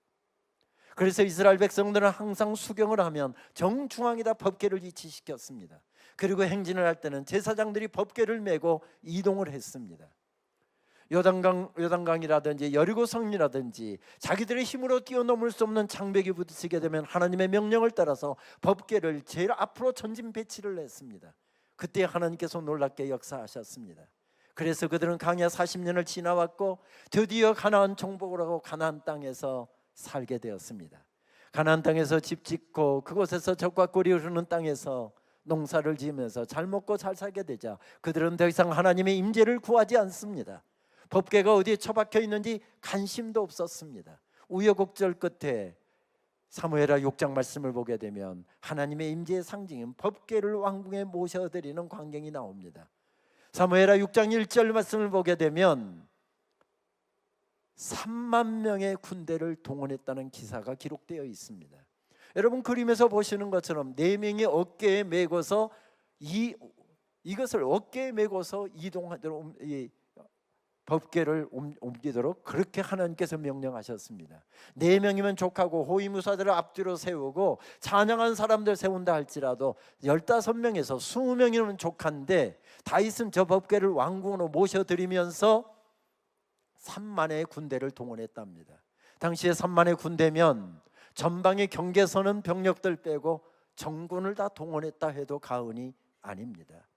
그래서 이스라엘 백성들은 항상 수경을 하면 정중앙에다 법궤를 위치시켰습니다. 그리고 행진을 할 때는 제사장들이 법궤를 메고 이동을 했습니다. 요단강이라든지 여리고성이라든지 자기들의 힘으로 뛰어넘을 수 없는 장벽이 부딪히게 되면 하나님의 명령을 따라서 법궤를 제일 앞으로 전진 배치를 했습니다. 그때 하나님께서 놀랍게 역사하셨습니다. 그래서 그들은 광야 40년을 지나왔고 드디어 가나안 정복을 하고 가나안 땅에서 살게 되었습니다. 가나안 땅에서 집 짓고 그곳에서 젖과 꿀이 흐르는 땅에서 농사를 지으면서 잘 먹고 잘 살게 되자 그들은 더 이상 하나님의 임재를 구하지 않습니다. 법궤가 어디에 처박혀 있는지 관심도 없었습니다. 우여곡절 끝에 사무엘하 6장 말씀을 보게 되면 하나님의 임재의 상징인 법궤를 왕궁에 모셔드리는 광경이 나옵니다. 사무엘하 6장 1절 말씀을 보게 되면 3만 명의 군대를 동원했다는 기사가 기록되어 있습니다. 여러분 그림에서 보시는 것처럼 4명이 어깨에 메고서 이것을 어깨에 메고서 이동하도록 법궤를 옮기도록 그렇게 하나님께서 명령하셨습니다. 4명이면 족하고 호위무사들을 앞뒤로 세우고 찬양한 사람들 세운다 할지라도 15명에서 20명이면 족한데 다윗은 저 법궤를 왕궁으로 모셔드리면서 3만의 군대를 동원했답니다. 당시에 3만의 군대면 전방에 경계 서는 병력들 빼고 정군을 다 동원했다 해도 과언이 아닙니다.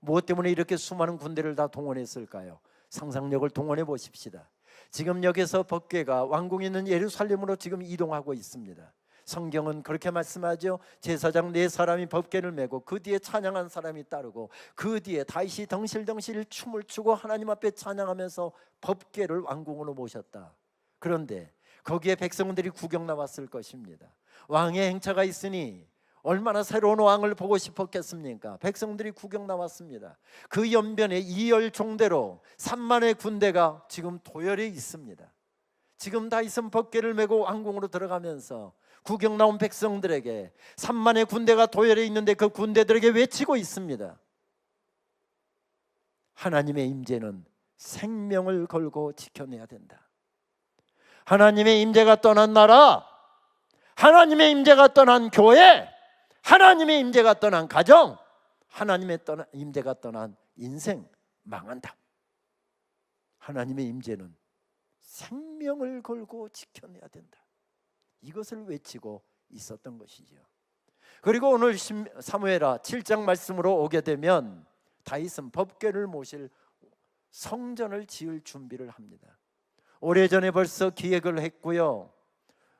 무엇 때문에 이렇게 수많은 군대를 다 동원했을까요? 상상력을 동원해 보십시다. 지금 여기서 법궤가 왕궁에 있는 예루살렘으로 지금 이동하고 있습니다. 성경은 그렇게 말씀하죠. 제사장 4사람이 법궤를 메고 그 뒤에 찬양한 사람이 따르고 그 뒤에 다윗이 덩실덩실 춤을 추고 하나님 앞에 찬양하면서 법궤를 왕궁으로 모셨다. 그런데 거기에 백성들이 구경 나왔을 것입니다. 왕의 행차가 있으니 얼마나 새로운 왕을 보고 싶었겠습니까? 백성들이 구경 나왔습니다. 그 연변에 2열 종대로 3만의 군대가 지금 도열해 있습니다. 지금 다윗은 법궤를 메고 왕궁으로 들어가면서 구경 나온 백성들에게 3만의 군대가 도열해 있는데 그 군대들에게 외치고 있습니다. 하나님의 임재는 생명을 걸고 지켜내야 된다. 하나님의 임재가 떠난 나라, 하나님의 임재가 떠난 교회, 하나님의 임재가 떠난 가정, 하나님의 임재가 떠난 인생 망한다. 하나님의 임재는 생명을 걸고 지켜내야 된다. 이것을 외치고 있었던 것이죠. 그리고 오늘 사무엘하 7장 말씀으로 오게 되면 다윗은 법궤를 모실 성전을 지을 준비를 합니다. 오래전에 벌써 기획을 했고요.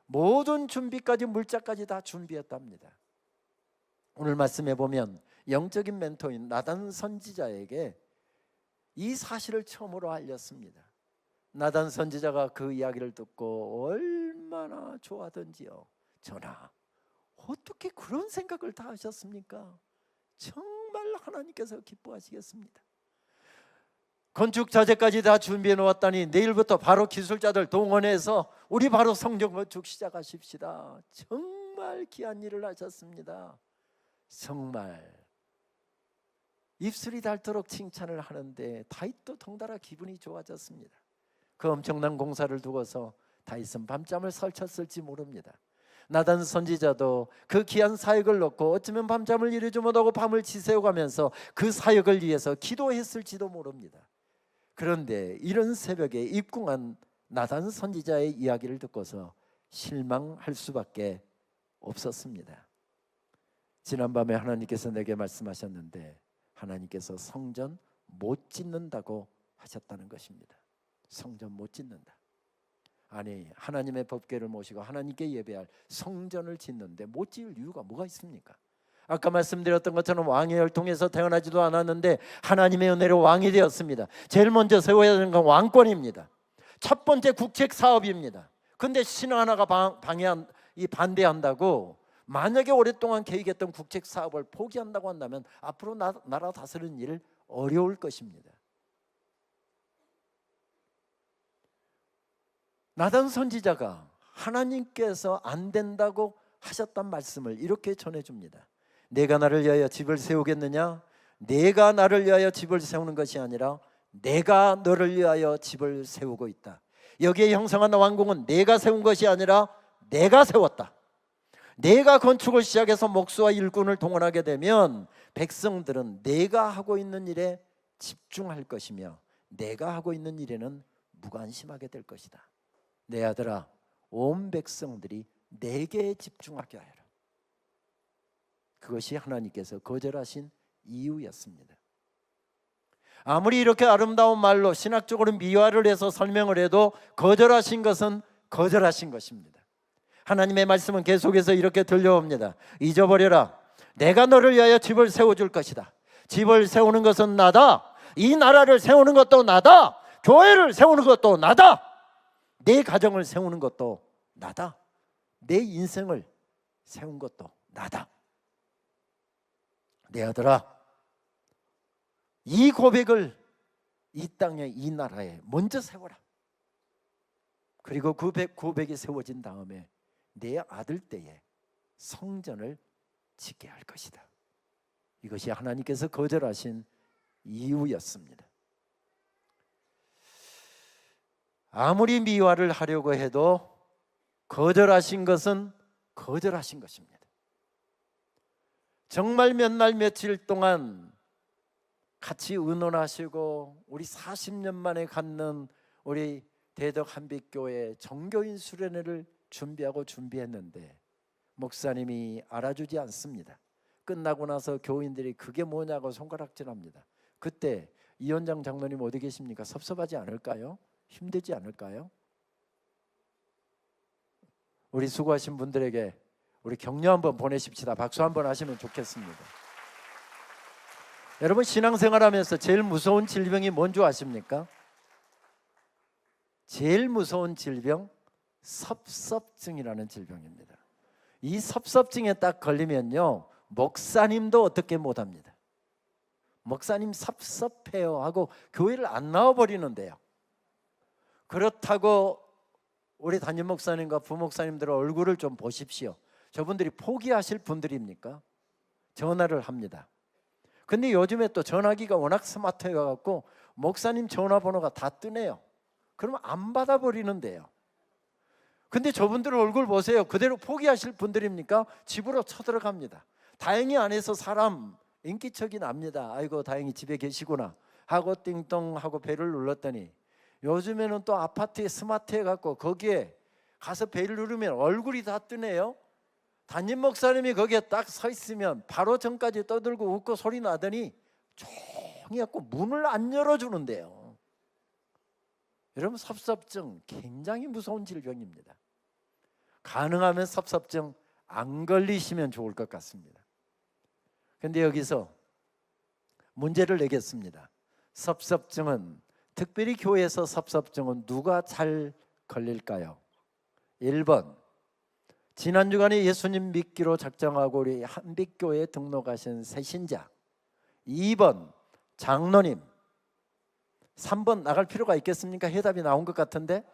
모든 준비까지 물자까지 다 준비했답니다. 오늘 말씀해 보면 영적인 멘토인 나단 선지자에게 이 사실을 처음으로 알렸습니다. 나단 선지자가 그 이야기를 듣고 얼마나 좋아하던지요. 전하, 어떻게 그런 생각을 다 하셨습니까? 정말 하나님께서 기뻐하시겠습니다. 건축 자재까지 다 준비해 놓았다니 내일부터 바로 기술자들 동원해서 우리 바로 성전 건축 시작하십시다. 정말 귀한 일을 하셨습니다. 정말 입술이 닳도록 칭찬을 하는데 다윗도 덩달아 기분이 좋아졌습니다. 그 엄청난 공사를 두고서 다윗은 밤잠을 설쳤을지 모릅니다. 나단 선지자도 그 귀한 사역을 놓고 어쩌면 밤잠을 이루지 못하고 밤을 지새워가면서 그 사역을 위해서 기도했을지도 모릅니다. 그런데 이런 새벽에 입궁한 나단 선지자의 이야기를 듣고서 실망할 수밖에 없었습니다. 지난밤에 하나님께서 내게 말씀하셨는데 하나님께서 성전 못 짓는다고 하셨다는 것입니다. 성전 못 짓는다. 아니, 하나님의 법궤를 모시고 하나님께 예배할 성전을 짓는데 못 지을 이유가 뭐가 있습니까? 아까 말씀드렸던 것처럼 왕의 혈통에서 태어나지도 않았는데 하나님의 은혜로 왕이 되었습니다. 제일 먼저 세워야 되는 건 왕권입니다. 첫 번째 국책 사업입니다. 근데 신하 하나가 반대한다고 만약에 오랫동안 계획했던 국책 사업을 포기한다고 한다면 앞으로 나라 다스리는 일 어려울 것입니다. 나단 선지자가 하나님께서 안 된다고 하셨단 말씀을 이렇게 전해줍니다. 내가 나를 위하여 집을 세우겠느냐? 내가 나를 위하여 집을 세우는 것이 아니라 내가 너를 위하여 집을 세우고 있다. 여기에 형성한 왕궁은 내가 세운 것이 아니라 내가 세웠다. 내가 건축을 시작해서 목수와 일꾼을 동원하게 되면 백성들은 내가 하고 있는 일에 집중할 것이며 내가 하고 있는 일에는 무관심하게 될 것이다. 내 아들아, 온 백성들이 내게 집중하게 하여라. 그것이 하나님께서 거절하신 이유였습니다. 아무리 이렇게 아름다운 말로 신학적으로 미화를 해서 설명을 해도 거절하신 것은 거절하신 것입니다. 하나님의 말씀은 계속해서 이렇게 들려옵니다. 잊어버려라. 내가 너를 위하여 집을 세워줄 것이다. 집을 세우는 것은 나다. 이 나라를 세우는 것도 나다. 교회를 세우는 것도 나다. 내 가정을 세우는 것도 나다. 내 인생을 세운 것도 나다. 내 아들아, 이 고백을 이 땅에 이 나라에 먼저 세워라. 그리고 그 고백이 세워진 다음에 내 아들 때에 성전을 짓게 할 것이다. 이것이 하나님께서 거절하신 이유였습니다. 아무리 미화를 하려고 해도 거절하신 것은 거절하신 것입니다. 정말 몇 날 며칠 동안 같이 의논하시고 우리 40년 만에 갖는 우리 대덕 한빛교회 정교인 수련회를 준비했는데 목사님이 알아주지 않습니다. 끝나고 나서 교인들이 그게 뭐냐고 손가락질합니다. 그때 이원장 장로님 어디 계십니까? 섭섭하지 않을까요? 힘들지 않을까요? 우리 수고하신 분들에게 우리 격려 한번 보내십시다. 박수 한번 하시면 좋겠습니다. 여러분, 신앙생활하면서 제일 무서운 질병이 뭔지 아십니까? 제일 무서운 질병, 섭섭증이라는 질병입니다. 이 섭섭증에 딱 걸리면요, 목사님도 어떻게 못합니다. 목사님 섭섭해요 하고 교회를 안 나와버리는데요. 그렇다고 우리 담임 목사님과 부목사님들 얼굴을 좀 보십시오. 저분들이 포기하실 분들입니까? 전화를 합니다. 근데 요즘에 또 전화기가 워낙 스마트해갖고 목사님 전화번호가 다 뜨네요. 그러면 안 받아버리는데요. 근데 저분들 얼굴 보세요. 그대로 포기하실 분들입니까? 집으로 쳐들어갑니다. 다행히 안에서 사람 인기척이 납니다. 아이고 다행히 집에 계시구나 하고 띵동 하고 벨을 눌렀더니 요즘에는 또 아파트에 스마트해갖고 거기에 가서 벨 누르면 얼굴이 다 뜨네요. 담임 목사님이 거기에 딱 서 있으면 바로 전까지 떠들고 웃고 소리 나더니 조용히 갖고 문을 안 열어주는데요. 여러분, 섭섭증 굉장히 무서운 질병입니다. 가능하면 섭섭증 안 걸리시면 좋을 것 같습니다. 그런데 여기서 문제를 내겠습니다. 섭섭증은, 특별히 교회에서 섭섭증은 누가 잘 걸릴까요? 1번, 지난 주간에 예수님 믿기로 작정하고 우리 한빛교회에 등록하신 새신자. 2번, 장로님. 3번 나갈 필요가 있겠습니까? 해답이 나온 것 같은데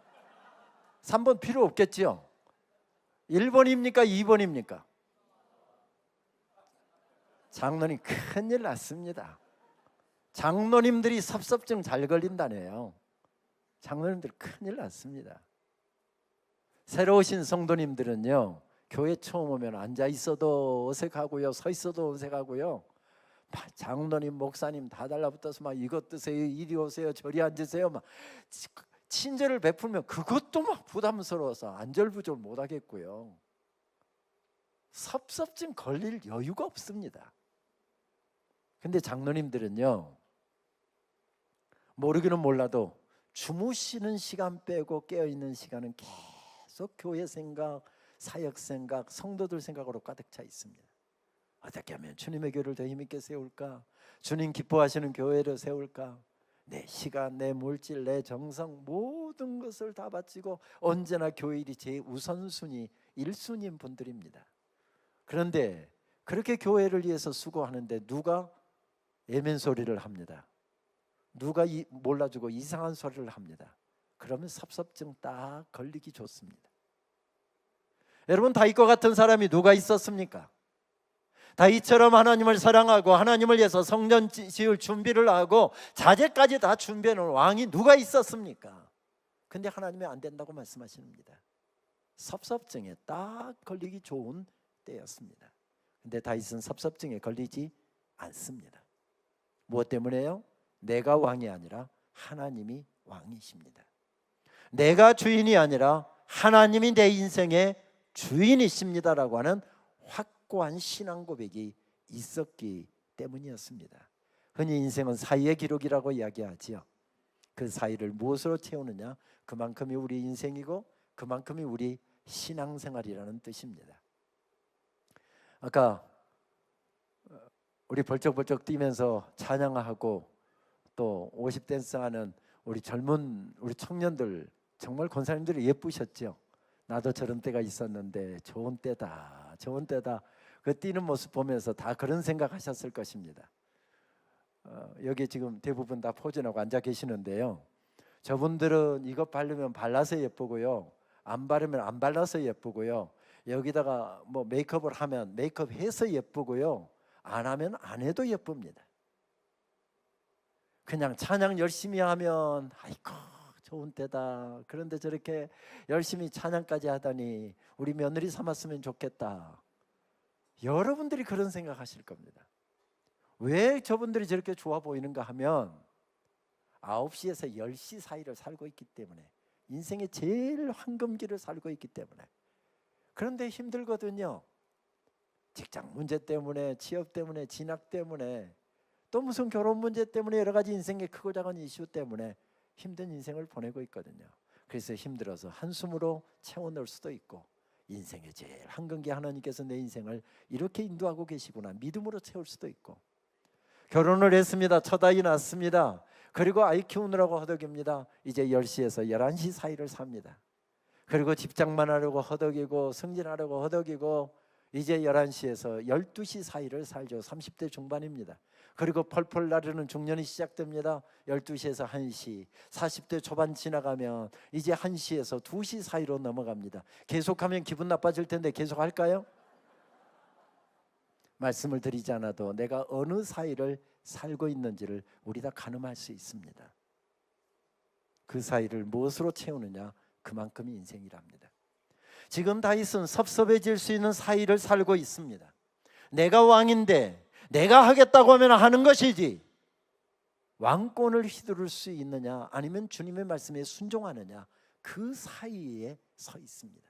3번 필요 없겠지요? 1번입니까? 2번입니까? 장로님 큰일 났습니다. 장로님들이 섭섭증 잘 걸린다네요. 장로님들 큰일 났습니다. 새로 오신 성도님들은요, 교회 처음 오면 앉아 있어도 어색하고요, 서 있어도 어색하고요, 장로님 목사님 다 달라붙어서 막 이것 드세요, 이리 오세요, 저리 앉으세요, 막 친절을 베풀면 그것도 막 부담스러워서 안절부절 못하겠고요. 섭섭증 걸릴 여유가 없습니다. 근데 장로님들은요, 모르기는 몰라도 주무시는 시간 빼고 깨어있는 시간은 계속 교회 생각, 사역 생각, 성도들 생각으로 가득 차 있습니다. 어떻게 하면 주님의 교회를 더 힘있게 세울까? 주님 기뻐하시는 교회를 세울까? 내 시간, 내 물질, 내 정성 모든 것을 다 바치고 언제나 교회 일이 제 우선순위 1순위인 분들입니다. 그런데 그렇게 교회를 위해서 수고하는데 누가 예멘 소리를 합니다. 누가 몰라주고 이상한 소리를 합니다. 그러면 섭섭증 딱 걸리기 좋습니다. 여러분, 다윗과 같은 사람이 누가 있었습니까? 다윗처럼 하나님을 사랑하고 하나님을 위해서 성전 지을 준비를 하고 자재까지 다 준비해놓은 왕이 누가 있었습니까? 근데 하나님이 안 된다고 말씀하십니다. 섭섭증에 딱 걸리기 좋은 때였습니다. 근데 다윗은 섭섭증에 걸리지 않습니다. 무엇 때문에요? 내가 왕이 아니라 하나님이 왕이십니다. 내가 주인이 아니라 하나님이 내 인생의 주인이십니다라고 하는 확고한 신앙 고백이 있었기 때문이었습니다. 흔히 인생은 사이의 기록이라고 이야기하지요. 그 사이를 무엇으로 채우느냐, 그만큼이 우리 인생이고 그만큼이 우리 신앙생활이라는 뜻입니다. 아까 우리 벌쩍벌쩍 뛰면서 찬양하고 또 50댄스 하는 우리 젊은 우리 청년들 정말 권사님들이 예쁘셨죠. 나도 저런 때가 있었는데 좋은 때다, 좋은 때다. 그 뛰는 모습 보면서 다 그런 생각하셨을 것입니다. 여기 지금 대부분 다 포진하고 앉아 계시는데요. 저분들은 이거 바르면 발라서 예쁘고요, 안 바르면 안 발라서 예쁘고요, 여기다가 뭐 메이크업을 하면 메이크업 해서 예쁘고요, 안 하면 안 해도 예쁩니다. 그냥 찬양 열심히 하면 아이고 좋은 때다. 그런데 저렇게 열심히 찬양까지 하다니 우리 며느리 삼았으면 좋겠다. 여러분들이 그런 생각하실 겁니다. 왜 저분들이 저렇게 좋아 보이는가 하면 9시에서 10시 사이를 살고 있기 때문에, 인생의 제일 황금기를 살고 있기 때문에. 그런데 힘들거든요. 직장 문제 때문에, 취업 때문에, 진학 때문에, 또 무슨 결혼 문제 때문에, 여러 가지 인생의 크고 작은 이슈 때문에 힘든 인생을 보내고 있거든요. 그래서 힘들어서 한숨으로 채워넣을 수도 있고, 인생의 제일 황금기 하나님께서 내 인생을 이렇게 인도하고 계시구나 믿음으로 채울 수도 있고, 결혼을 했습니다. 첫 아이 낳습니다. 그리고 아이 키우느라고 허덕입니다. 이제 10시에서 11시 사이를 삽니다. 그리고 직장만 하려고 허덕이고 승진하려고 허덕이고 이제 11시에서 12시 사이를 살죠. 30대 중반입니다. 그리고 펄펄 나르는 중년이 시작됩니다. 12시에서 1시, 40대 초반 지나가면 이제 1시에서 2시 사이로 넘어갑니다. 계속하면 기분 나빠질 텐데 계속 할까요? 말씀을 드리지 않아도 내가 어느 사이를 살고 있는지를 우리 다 가늠할 수 있습니다. 그 사이를 무엇으로 채우느냐, 그만큼이 인생이랍니다. 지금 다윗은 섭섭해질 수 있는 사이를 살고 있습니다. 내가 왕인데 내가 하겠다고 하면 하는 것이지, 왕권을 휘두를 수 있느냐 아니면 주님의 말씀에 순종하느냐, 그 사이에 서 있습니다.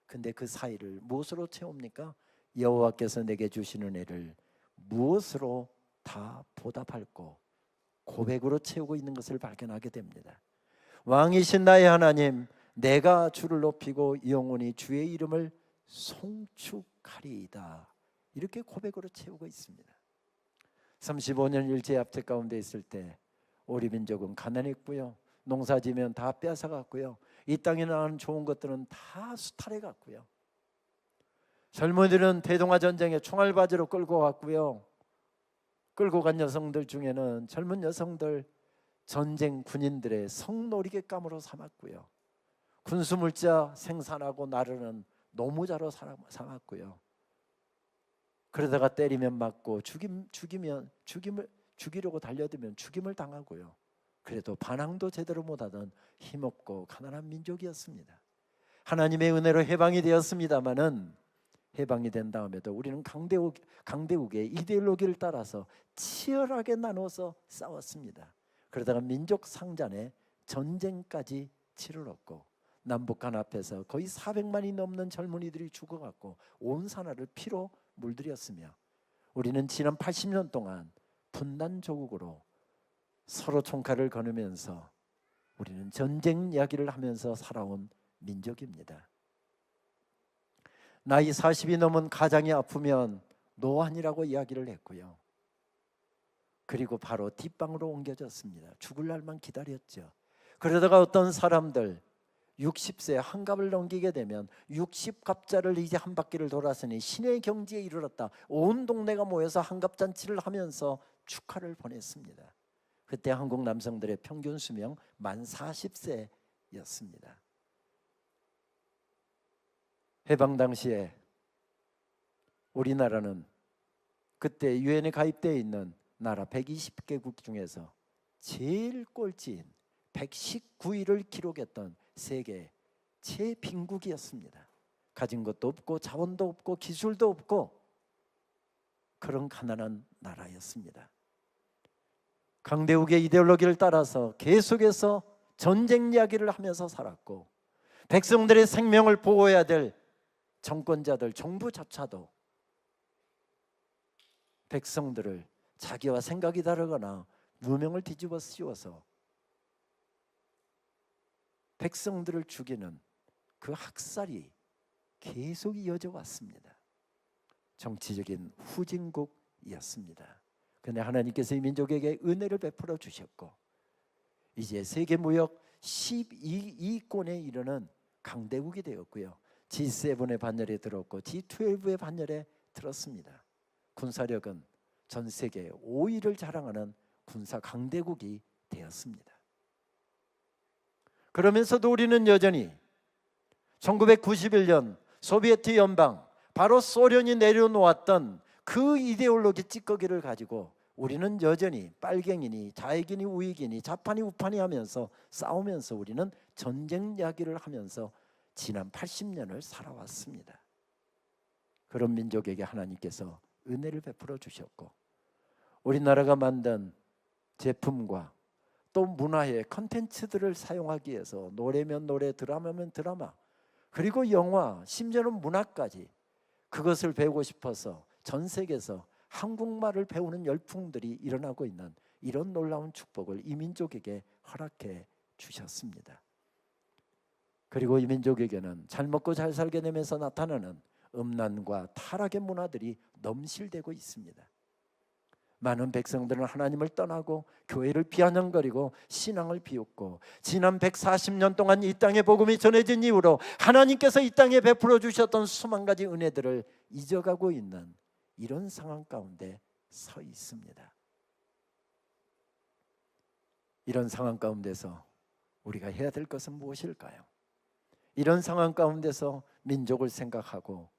근데 그 사이를 무엇으로 채웁니까? 여호와께서 내게 주시는 애를 무엇으로 다 보답할고 고백으로 채우고 있는 것을 발견하게 됩니다. 왕이신 나의 하나님, 내가 주를 높이고 영원히 주의 이름을 송축하리이다. 이렇게 고백으로 채우고 있습니다. 35년 일제압제 가운데 있을 때 우리 민족은 가난했고요, 농사지면 다 빼앗아갔고요, 이 땅에 나는 좋은 것들은 다 수탈해갔고요, 젊은이들은 대동아 전쟁에 총알 바지로 끌고 갔고요, 끌고 간 여성들 중에는 젊은 여성들 전쟁 군인들의 성놀이객감으로 삼았고요, 군수물자 생산하고 나르는 노무자로 삼았고요, 그러다가 때리면 맞고 죽이려고 달려들면 죽임을 당하고요, 그래도 반항도 제대로 못하던 힘없고 가난한 민족이었습니다. 하나님의 은혜로 해방이 되었습니다마는, 해방이 된 다음에도 우리는 강대국의 이데올로기를 따라서 치열하게 나눠서 싸웠습니다. 그러다가 민족 상잔에 전쟁까지 치르렀고, 남북한 앞에서 거의 400만이 넘는 젊은이들이 죽어갔고 온 산하를 피로 물들였으며, 우리는 지난 80년 동안 분단 조국으로 서로 총칼을 거누면서 우리는 전쟁 이야기를 하면서 살아온 민족입니다. 나이 40이 넘은 가장이 아프면 노안이라고 이야기를 했고요, 그리고 바로 뒷방으로 옮겨졌습니다. 죽을 날만 기다렸죠. 그러다가 어떤 사람들 60세 한갑을 넘기게 되면 60갑자를 이제 한 바퀴를 돌았으니 신의 경지에 이르렀다. 온 동네가 모여서 한갑잔치를 하면서 축하를 보냈습니다. 그때 한국 남성들의 평균 수명 만 40세였습니다. 해방 당시에 우리나라는 그때 유엔에 가입되어 있는 나라 120개국 중에서 제일 꼴찌인 119위를 기록했던 세계 최빈국이었습니다. 가진 것도 없고 자원도 없고 기술도 없고 그런 가난한 나라였습니다. 강대국의 이데올로기를 따라서 계속해서 전쟁 이야기를 하면서 살았고, 백성들의 생명을 보호해야 될 정권자들, 정부조차도 백성들을 자기와 생각이 다르거나 누명을 뒤집어 씌워서 백성들을 죽이는 그 학살이 계속 이어져 왔습니다. 정치적인 후진국이었습니다. 근데 하나님께서 이 민족에게 은혜를 베풀어 주셨고 이제 세계무역 12위권에 이르는 강대국이 되었고요. G7의 반열에 들었고 G12의 반열에 들었습니다. 군사력은 전 세계 5위를 자랑하는 군사 강대국이 되었습니다. 그러면서도 우리는 여전히 1991년 소비에트 연방, 바로 소련이 내려놓았던 그 이데올로기 찌꺼기를 가지고 우리는 여전히 빨갱이니 좌익이니 우익이니 좌판이 우판이 하면서 싸우면서 우리는 전쟁 이야기를 하면서 지난 80년을 살아왔습니다. 그런 민족에게 하나님께서 은혜를 베풀어 주셨고 우리나라가 만든 제품과 또 문화의 컨텐츠들을 사용하기 위해서 노래면 노래, 드라마면 드라마, 그리고 영화, 심지어는 문화까지 그것을 배우고 싶어서 전 세계에서 한국말을 배우는 열풍들이 일어나고 있는 이런 놀라운 축복을 이 민족에게 허락해 주셨습니다. 그리고 이 민족에게는 잘 먹고 잘 살게 되면서 나타나는 음란과 타락의 문화들이 넘실대고 있습니다. 많은 백성들은 하나님을 떠나고 교회를 비아냥거리고 신앙을 비웃고 지난 140년 동안 이 땅의 복음이 전해진 이후로 하나님께서 이 땅에 베풀어 주셨던 수만 가지 은혜들을 잊어가고 있는 이런 상황 가운데 서 있습니다. 이런 상황 가운데서 우리가 해야 될 것은 무엇일까요? 이런 상황 가운데서 민족을 생각하고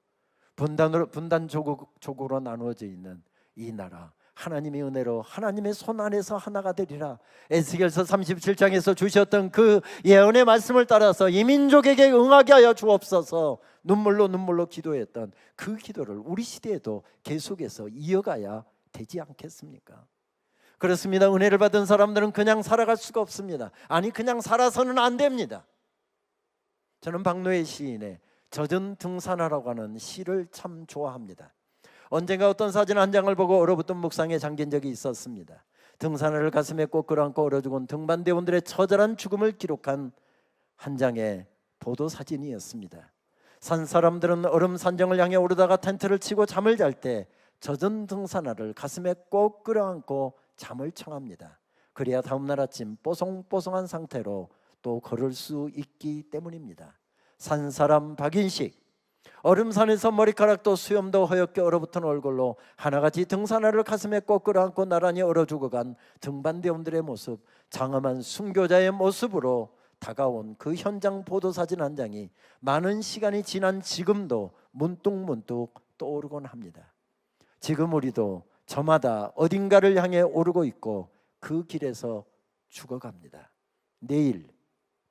분단족으로 나누어져 있는 이 나라, 하나님의 은혜로 하나님의 손 안에서 하나가 되리라. 에스겔서 37장에서 주셨던 그 예언의 말씀을 따라서 이 민족에게 응하게 하여 주옵소서 눈물로 기도했던 그 기도를 우리 시대에도 계속해서 이어가야 되지 않겠습니까? 그렇습니다. 은혜를 받은 사람들은 그냥 살아갈 수가 없습니다. 아니, 그냥 살아서는 안 됩니다. 저는 박노해 시인의 젖은 등산화라고 하는 시를 참 좋아합니다. 언젠가 어떤 사진 한 장을 보고 얼어붙은 묵상에 잠긴 적이 있었습니다. 등산화를 가슴에 꼭 끌어안고 얼어 죽은 등반대원들의 처절한 죽음을 기록한 한 장의 보도 사진이었습니다. 산 사람들은 얼음 산정을 향해 오르다가 텐트를 치고 잠을 잘 때 젖은 등산화를 가슴에 꼭 끌어안고 잠을 청합니다. 그래야 다음날 아침 뽀송뽀송한 상태로 또 걸을 수 있기 때문입니다. 산 사람 박인식, 얼음산에서 머리카락도 수염도 허옇게 얼어붙은 얼굴로 하나같이 등산화를 가슴에 꼭 끌어안고 나란히 얼어 죽어간 등반대원들의 모습, 장엄한 순교자의 모습으로 다가온 그 현장 보도사진 한 장이 많은 시간이 지난 지금도 문득문득 떠오르곤 합니다. 지금 우리도 저마다 어딘가를 향해 오르고 있고 그 길에서 죽어갑니다. 내일,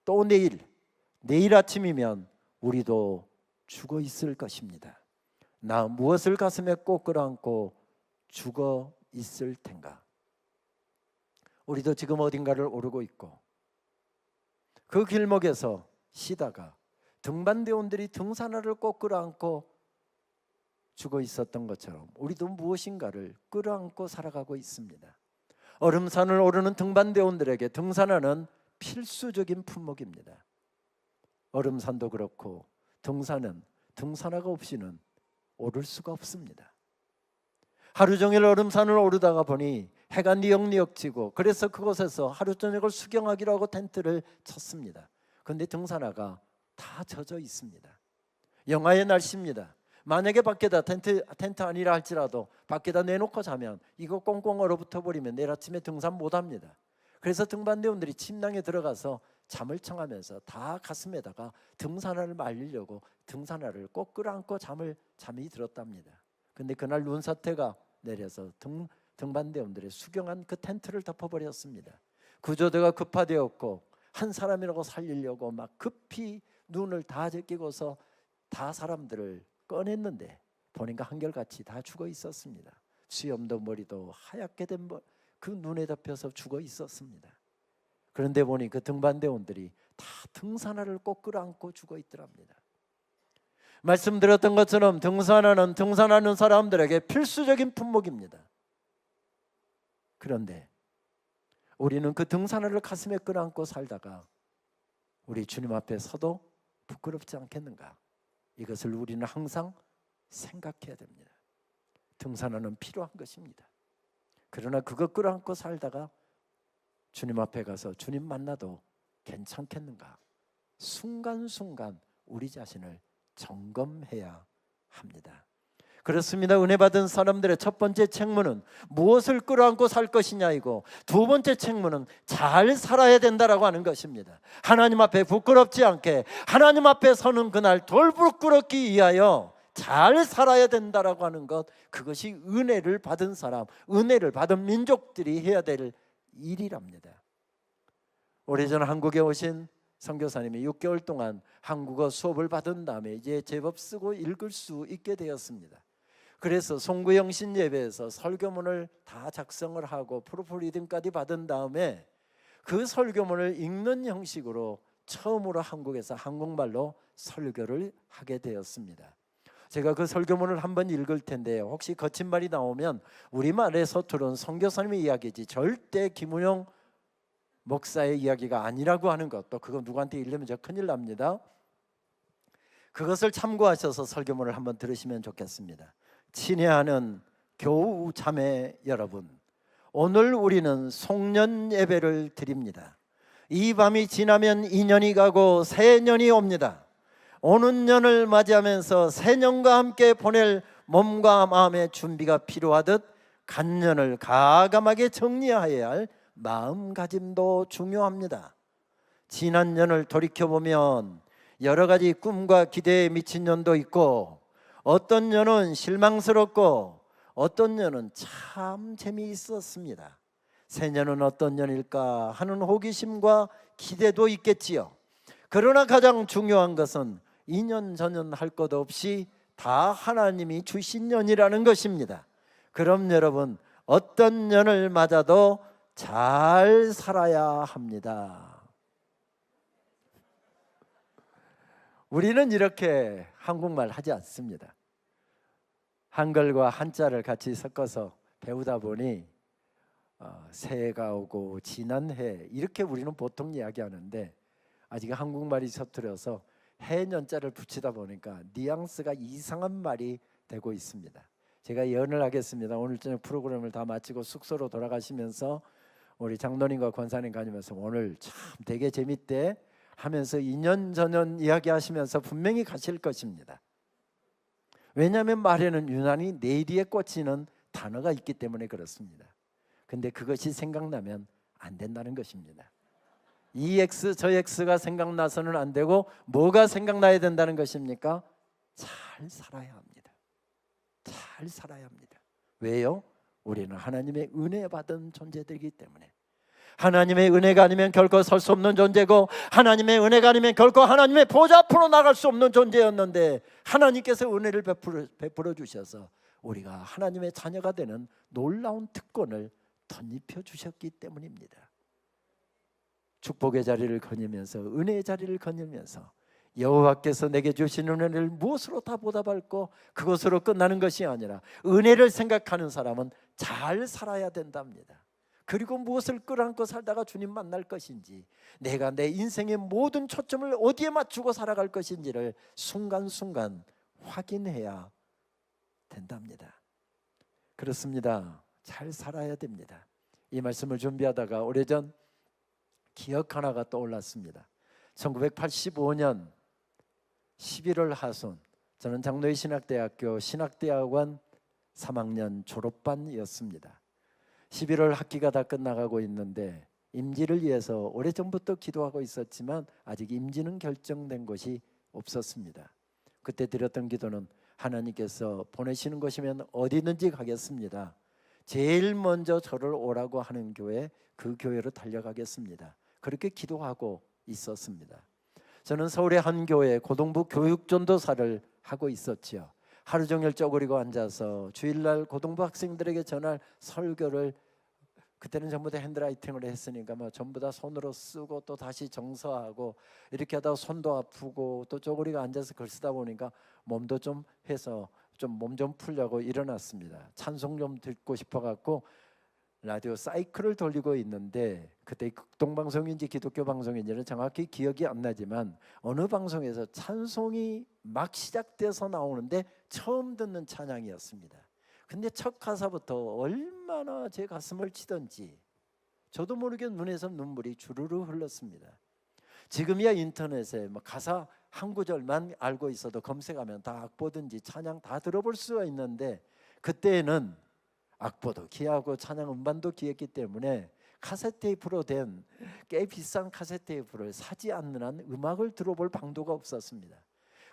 또 내일 아침이면 우리도 죽어 있을 것입니다. 나 무엇을 가슴에 꼭 끌어안고 죽어 있을 텐가? 우리도 지금 어딘가를 오르고 있고 그 길목에서 쉬다가 등반대원들이 등산화를 꼭 끌어안고 죽어 있었던 것처럼 우리도 무엇인가를 끌어안고 살아가고 있습니다. 얼음산을 오르는 등반대원들에게 등산화는 필수적인 품목입니다. 얼음산도 그렇고 등산은 등산화가 없이는 오를 수가 없습니다. 하루 종일 얼음산을 오르다가 보니 해가 니역니역 지고 그래서 그곳에서 하루 저녁을 수경하기로 하고 텐트를 쳤습니다. 그런데 등산화가 다 젖어 있습니다. 영하의 날씨입니다. 만약에 밖에다 텐트 아니라 할지라도 밖에다 내놓고 자면 이거 꽁꽁 얼어붙어 버리면 내일 아침에 등산 못합니다. 그래서 등반대원들이 침낭에 들어가서 잠을 청하면서 다 가슴에다가 등산화를 말리려고 등산화를 꼭 끌어안고 잠이 들었답니다. 근데 그날 눈사태가 내려서 등반대원들의 수경한 그 텐트를 덮어버렸습니다. 구조대가 급파되었고 한 사람이라고 살리려고 막 급히 눈을 다 제끼고서 다 사람들을 꺼냈는데 보니까 한결같이 다 죽어 있었습니다. 수염도 머리도 하얗게 된 그 눈에 덮여서 죽어 있었습니다. 그런데 보니 그 등반대원들이 다 등산화를 꼭 끌어안고 죽어 있더랍니다. 말씀드렸던 것처럼 등산화는 등산하는 사람들에게 필수적인 품목입니다. 그런데 우리는 그 등산화를 가슴에 끌어안고 살다가 우리 주님 앞에 서도 부끄럽지 않겠는가? 이것을 우리는 항상 생각해야 됩니다. 등산화는 필요한 것입니다. 그러나 그거 끌어안고 살다가 주님 앞에 가서 주님 만나도 괜찮겠는가? 순간순간 우리 자신을 점검해야 합니다. 그렇습니다. 은혜 받은 사람들의 첫 번째 책무는 무엇을 끌어안고 살 것이냐이고, 두 번째 책무는 잘 살아야 된다라고 하는 것입니다. 하나님 앞에 부끄럽지 않게 하나님 앞에 서는 그날 돌부끄럽기 위하여 잘 살아야 된다라고 하는 것, 그것이 은혜를 받은 사람, 은혜를 받은 민족들이 해야 될 일이랍니다. 오래전 한국에 오신 선교사님이 6개월 동안 한국어 수업을 받은 다음에 이제 제법 쓰고 읽을 수 있게 되었습니다. 그래서 송구영신 예배에서 설교문을 다 작성을 하고 프로프리딩까지 받은 다음에 그 설교문을 읽는 형식으로 처음으로 한국에서 한국말로 설교를 하게 되었습니다. 제가 그 설교문을 한번 읽을 텐데 혹시 거친 말이 나오면 우리말에서 들은 선교사님의 이야기지 절대 김은영 목사의 이야기가 아니라고 하는 것, 또 그거 누구한테 읽으면 저 큰일 납니다. 그것을 참고하셔서 설교문을 한번 들으시면 좋겠습니다. 친애하는 교우 자매 여러분, 오늘 우리는 송년 예배를 드립니다. 이 밤이 지나면 2년이 가고 새 년이 옵니다. 오는 년을 맞이하면서 새 년과 함께 보낼 몸과 마음의 준비가 필요하듯 간년을 가감하게 정리해야 할 마음가짐도 중요합니다. 지난 년을 돌이켜보면 여러 가지 꿈과 기대에 미친 년도 있고, 어떤 년은 실망스럽고 어떤 년은 참 재미있었습니다. 새 년은 어떤 년일까 하는 호기심과 기대도 있겠지요. 그러나 가장 중요한 것은 2년 전년 할 것 없이 다 하나님이 주신 년이라는 것입니다. 그럼 여러분, 어떤 년을 맞아도 잘 살아야 합니다. 우리는 이렇게 한국말 하지 않습니다. 한글과 한자를 같이 섞어서 배우다 보니 새해가 오고 지난 해, 이렇게 우리는 보통 이야기하는데 아직 한국말이 서툴어서 해년자를 붙이다 보니까 뉘앙스가 이상한 말이 되고 있습니다. 제가 예언을 하겠습니다. 오늘 저녁 프로그램을 다 마치고 숙소로 돌아가시면서 우리 장로님과 권사님 가면서 오늘 참 되게 재밌대 하면서 2년 전년 이야기하시면서 분명히 가실 것입니다. 왜냐하면 말에는 유난히 내리에 꽂히는 단어가 있기 때문에 그렇습니다. 근데 그것이 생각나면 안 된다는 것입니다. 이 X 저 X가 생각나서는 안 되고 뭐가 생각나야 된다는 것입니까? 잘 살아야 합니다. 잘 살아야 합니다. 왜요? 우리는 하나님의 은혜 받은 존재들이기 때문에. 하나님의 은혜가 아니면 결코 설 수 없는 존재고, 하나님의 은혜가 아니면 결코 하나님의 보좌 앞으로 나갈 수 없는 존재였는데, 하나님께서 은혜를 베풀어 주셔서 우리가 하나님의 자녀가 되는 놀라운 특권을 덧입혀 주셨기 때문입니다. 축복의 자리를 거니면서, 은혜의 자리를 거니면서 여호와께서 내게 주신 은혜를 무엇으로 다 보답할고 그것으로 끝나는 것이 아니라 은혜를 생각하는 사람은 잘 살아야 된답니다. 그리고 무엇을 끌어안고 살다가 주님 만날 것인지, 내가 내 인생의 모든 초점을 어디에 맞추고 살아갈 것인지를 순간순간 확인해야 된답니다. 그렇습니다. 잘 살아야 됩니다. 이 말씀을 준비하다가 오래전 기억 하나가 떠올랐습니다. 1985년 11월 하순, 저는 장로의 신학대학교 신학대학원 3학년 졸업반이었습니다. 11월 학기가 다 끝나가고 있는데 임지를 위해서 오래전부터 기도하고 있었지만 아직 임지는 결정된 것이 없었습니다. 그때 드렸던 기도는 하나님께서 보내시는 것이면 어디든지 가겠습니다. 제일 먼저 저를 오라고 하는 교회, 그 교회로 달려가겠습니다. 그렇게 기도하고 있었습니다. 저는 서울의 한 교회 고등부 교육전도사를 하고 있었지요. 하루 종일 쪼그리고 앉아서 주일날 고등부 학생들에게 전할 설교를, 그때는 전부 다 핸드라이팅으로 했으니까 뭐 전부 다 손으로 쓰고 또 다시 정서하고 이렇게 하다가 손도 아프고 또 쪼그리고 앉아서 글 쓰다 보니까 몸도 좀 해서 좀 몸 좀 풀려고 일어났습니다. 찬송 좀 듣고 싶어 갖고 라디오 사이클을 돌리고 있는데, 그때 극동방송인지 기독교 방송인지는 정확히 기억이 안 나지만 어느 방송에서 찬송이 막 시작돼서 나오는데 처음 듣는 찬양이었습니다. 근데 첫 가사부터 얼마나 제 가슴을 치던지 저도 모르게 눈에서 눈물이 주르르 흘렀습니다. 지금이야 인터넷에 뭐 가사 한 구절만 알고 있어도 검색하면 다 악보든지 찬양 다 들어볼 수가 있는데, 그때에는 악보도 귀하고 찬양 음반도 귀했기 때문에 카세트 테이프로 된 꽤 비싼 카세트 테이프를 사지 않는 한 음악을 들어볼 방도가 없었습니다.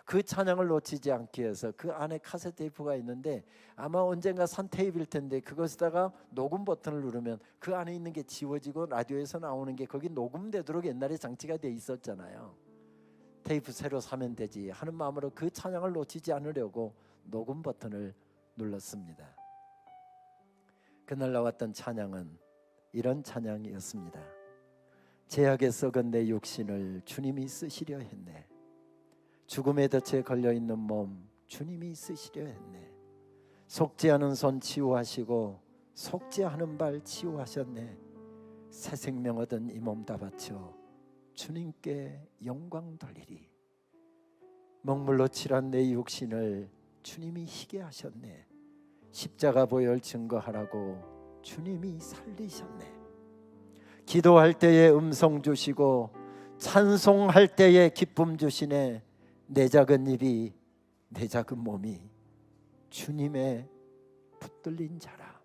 그 찬양을 놓치지 않기 위해서 그 안에 카세트 테이프가 있는데 아마 언젠가 산 테이프일 텐데, 그것에다가 녹음 버튼을 누르면 그 안에 있는 게 지워지고 라디오에서 나오는 게 거기 녹음되도록 옛날에 장치가 돼 있었잖아요. 테이프 새로 사면 되지 하는 마음으로 그 찬양을 놓치지 않으려고 녹음 버튼을 눌렀습니다. 그날 나왔던 찬양은 이런 찬양이었습니다. 죄악에 썩은 내 육신을 주님이 쓰시려 했네. 죽음의 덫에 걸려있는 몸 주님이 쓰시려 했네. 속지 않은 손 치유하시고 속지 않은 발 치유하셨네. 새 생명 얻은 이 몸 다 바쳐 주님께 영광 돌리리. 먹물로 칠한 내 육신을 주님이 희게 하셨네. 십자가 보혈 증거하라고 주님이 살리셨네. 기도할 때에 음성 주시고 찬송할 때에 기쁨 주시네. 내 작은 입이 내 작은 몸이 주님의 붙들린 자라.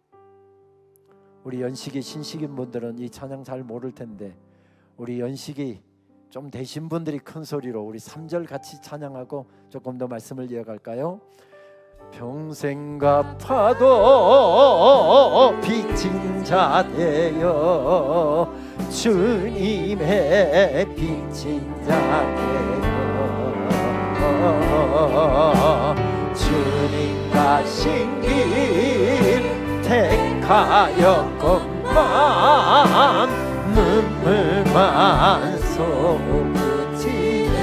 우리 연식이 신식인 분들은 이 찬양 잘 모를 텐데, 우리 연식이 좀 되신 분들이 큰 소리로 우리 3절 같이 찬양하고 조금 더 말씀을 이어갈까요? 평생 갚아도 빚진 자 되어 주님의 빚진 자 되어 주님 가신 길 택하였건만 눈물만 쏟으시네.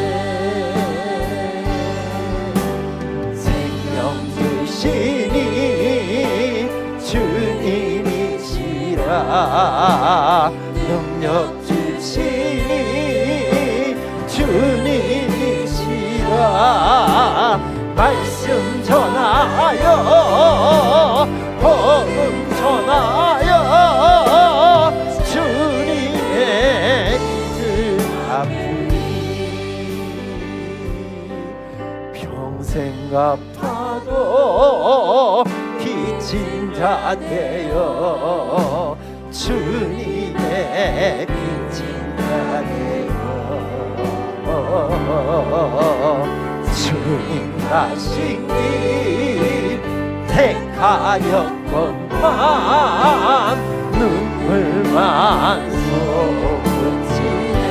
생명 주시니 주님이시라. 능력 주시니 주님이시라. 말씀 전하여 복음 전하여 주님의 뜻 앞으리. 평생 갚아도 빚진 자 되어 주님의 빚진 자 되어 주님 가신 길 택하였건만 눈물만 쏟으시네.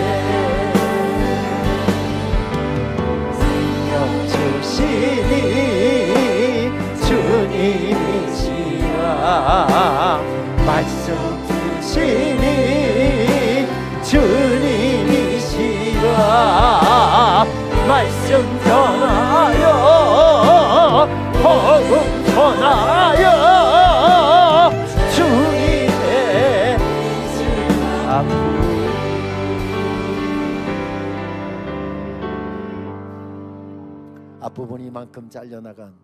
생명 주시니 주님이시라. 말씀 주시니 주님이시라. 말씀 전하여 복음 전하여 주님의 뜻을 앞으로. 앞부분이 이만큼 잘려나간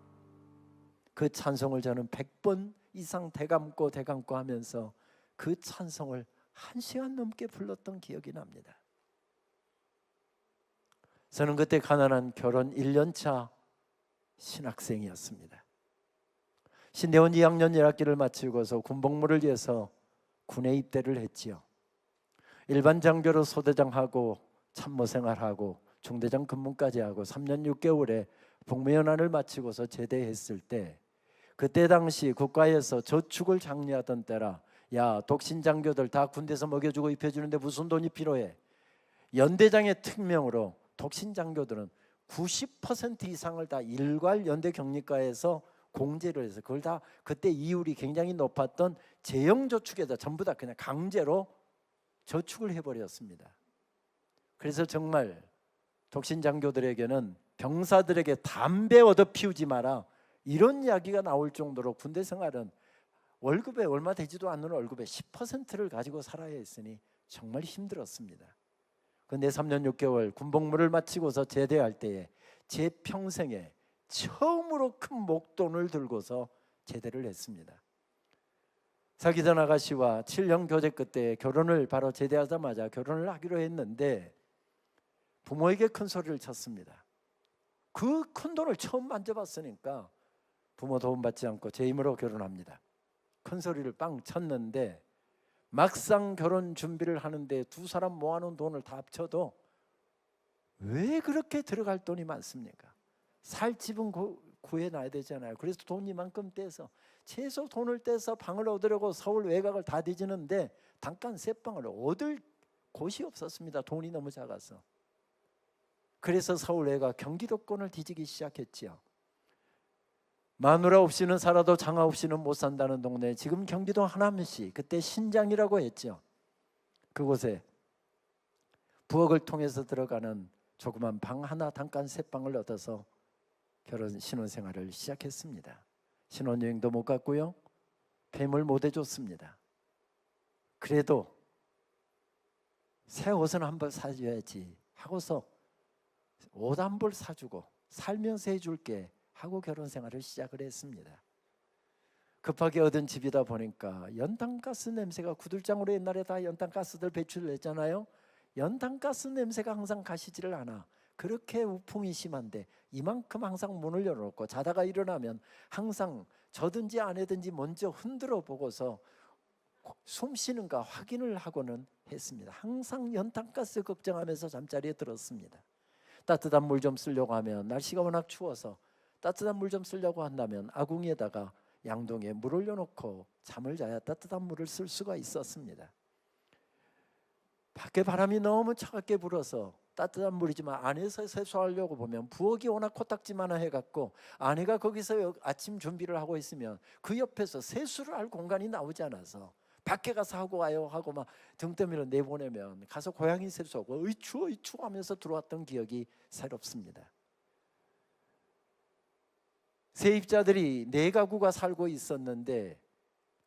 그 찬송을 저는 100번 이상 되감고 하면서 그 찬송을 1시간 넘게 불렀던 기억이 납니다. 저는 그때 가난한 결혼 1년차 신학생이었습니다. 신대원 2학년 1학기를 마치고서 군복무를 위해서 군에 입대를 했지요. 일반 장교로 소대장하고 참모생활하고 중대장 근무까지 하고 3년 6개월에 복무연한을 마치고서 제대했을 때, 그때 당시 국가에서 저축을 장려하던 때라, 야 독신 장교들 다 군대에서 먹여주고 입혀주는데 무슨 돈이 필요해. 연대장의 특명으로 독신 장교들은 90% 이상을 다 일괄 연대 격리과에서 공제를 해서 그걸 다 그때 이율이 굉장히 높았던 재형저축에다 전부 다 그냥 강제로 저축을 해버렸습니다. 그래서 정말 독신 장교들에게는 병사들에게 담배 얻어 피우지 마라 이런 이야기가 나올 정도로 군대 생활은 월급에 얼마 되지도 않는 월급의 10%를 가지고 살아야 했으니 정말 힘들었습니다. 근데 3년 6개월 군복무를 마치고서 제대할 때에 제 평생에 처음으로 큰 목돈을 들고서 제대를 했습니다. 사귀던 아가씨와 7년 교제 끝에 결혼을 바로 제대하자마자 결혼을 하기로 했는데 부모에게 큰 소리를 쳤습니다. 그 큰 돈을 처음 만져봤으니까 부모 도움 받지 않고 제 힘으로 결혼합니다. 큰 소리를 빵 쳤는데 막상 결혼 준비를 하는데 두 사람 모아놓은 돈을 다 합쳐도 왜 그렇게 들어갈 돈이 많습니까? 살 집은 구해놔야 되잖아요. 그래서 돈 이만큼 떼서 최소 돈을 떼서 방을 얻으려고 서울 외곽을 다 뒤지는데 단칸 세 방을 얻을 곳이 없었습니다. 돈이 너무 작아서. 그래서 서울 외곽 경기도권을 뒤지기 시작했지요. 마누라 없이는 살아도 장아 없이는 못 산다는 동네, 지금 경기도 하남시, 그때 신장이라고 했죠. 그곳에 부엌을 통해서 들어가는 조그만 방 하나, 단칸 세 방을 얻어서 결혼 신혼생활을 시작했습니다. 신혼여행도 못 갔고요, 뱀을 못 해줬습니다. 그래도 새 옷은 한 벌 사줘야지 하고서 옷 한 벌 사주고 살면서 해줄게 하고 결혼 생활을 시작을 했습니다. 급하게 얻은 집이다 보니까 연탄가스 냄새가, 구들장으로 옛날에 다 연탄가스들 배출을 했잖아요. 연탄가스 냄새가 항상 가시지를 않아. 그렇게 우풍이 심한데 이만큼 항상 문을 열어놓고 자다가 일어나면 항상 저든지 아내든지 먼저 흔들어 보고서 숨 쉬는가 확인을 하고는 했습니다. 항상 연탄가스 걱정하면서 잠자리에 들었습니다. 따뜻한 물 좀 쓰려고 하면 날씨가 워낙 추워서 따뜻한 물 좀 쓰려고 한다면 아궁이에다가 양동이에 물 올려놓고 잠을 자야 따뜻한 물을 쓸 수가 있었습니다. 밖에 바람이 너무 차갑게 불어서 따뜻한 물이지만 안에서 세수하려고 보면 부엌이 워낙 코딱지만한 해갖고 아내가 거기서 아침 준비를 하고 있으면 그 옆에서 세수를 할 공간이 나오지 않아서 밖에 가서 하고 와요 하고 막 등 떠밀어 내보내면 가서 고양이 세수하고 어이 추워 하면서 들어왔던 기억이 새롭습니다. 세입자들이 4가구가 살고 있었는데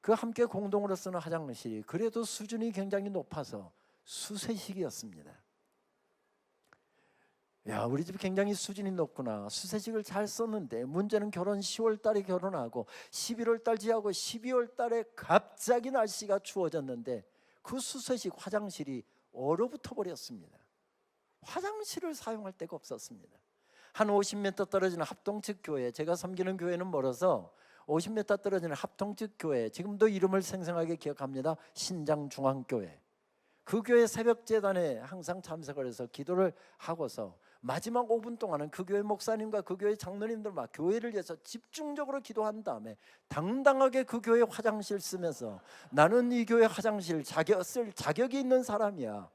그 함께 공동으로 쓰는 화장실이 그래도 수준이 굉장히 높아서 수세식이었습니다. 야, 우리 집 굉장히 수준이 높구나. 수세식을 잘 썼는데 문제는 결혼 10월 달에 결혼하고 11월 달 지하고 12월 달에 갑자기 날씨가 추워졌는데 그 수세식 화장실이 얼어붙어 버렸습니다. 화장실을 사용할 데가 없었습니다. 한 50m 떨어지는 합동측 교회, 제가 섬기는 교회는 멀어서 50m 떨어지는 합동측 교회, 지금도 이름을 생생하게 기억합니다. 신장중앙교회. 그 교회 새벽 제단에 항상 참석을 해서 기도를 하고서 마지막 5분 동안은 그 교회 목사님과 그 교회 장로님들 막 교회를 위해서 집중적으로 기도한 다음에 당당하게 그 교회 화장실 쓰면서 나는 이 교회 화장실 쓸 자격이 있는 사람이야.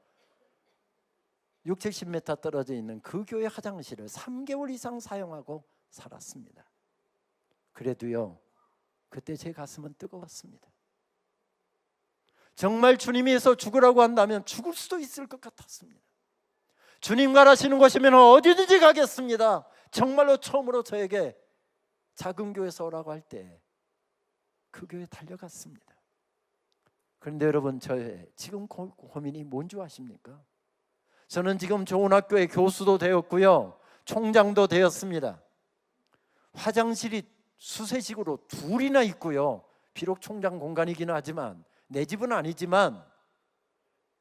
60-70m 떨어져 있는 그 교회 화장실을 3개월 이상 사용하고 살았습니다. 그래도요, 그때 제 가슴은 뜨거웠습니다. 정말 주님께서 죽으라고 한다면 죽을 수도 있을 것 같았습니다. 주님 가라시는 곳이면 어디든지 가겠습니다. 정말로 처음으로 저에게 작은 교회에서 오라고 할 때 그 교회에 달려갔습니다. 그런데 여러분, 저의 지금 고민이 뭔지 아십니까? 저는 지금 좋은 학교의 교수도 되었고요, 총장도 되었습니다. 화장실이 수세식으로 2이나 있고요, 비록 총장 공간이긴 하지만 내 집은 아니지만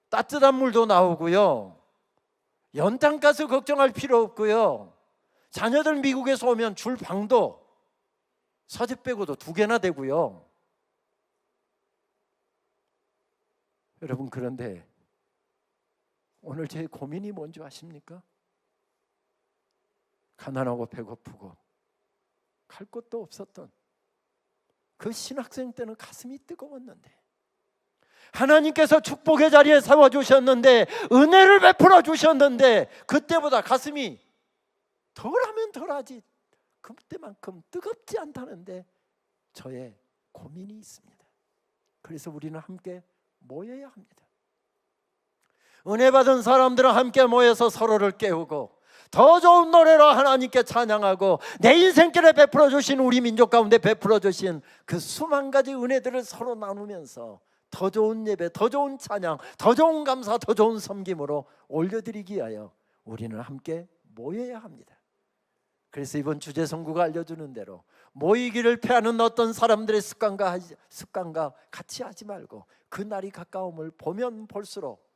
따뜻한 물도 나오고요, 연탄가스 걱정할 필요 없고요, 자녀들 미국에서 오면 줄 방도 서재 빼고도 2개나 되고요. 여러분, 그런데 오늘 제 고민이 뭔지 아십니까? 가난하고 배고프고 갈 곳도 없었던 그 신학생 때는 가슴이 뜨거웠는데, 하나님께서 축복의 자리에 세워주셨는데, 은혜를 베풀어 주셨는데 그때보다 가슴이 덜하면 덜하지 그때만큼 뜨겁지 않다는데 저의 고민이 있습니다. 그래서 우리는 함께 모여야 합니다. 은혜 받은 사람들은 함께 모여서 서로를 깨우고 더 좋은 노래로 하나님께 찬양하고 내 인생길에 베풀어 주신, 우리 민족 가운데 베풀어 주신 그 수만 가지 은혜들을 서로 나누면서 더 좋은 예배, 더 좋은 찬양, 더 좋은 감사, 더 좋은 섬김으로 올려드리기 위하여 우리는 함께 모여야 합니다. 그래서 이번 주제 선구가 알려주는 대로 모이기를 패하는 어떤 사람들의 습관과 같이 하지 말고 그 날이 가까움을 보면 볼수록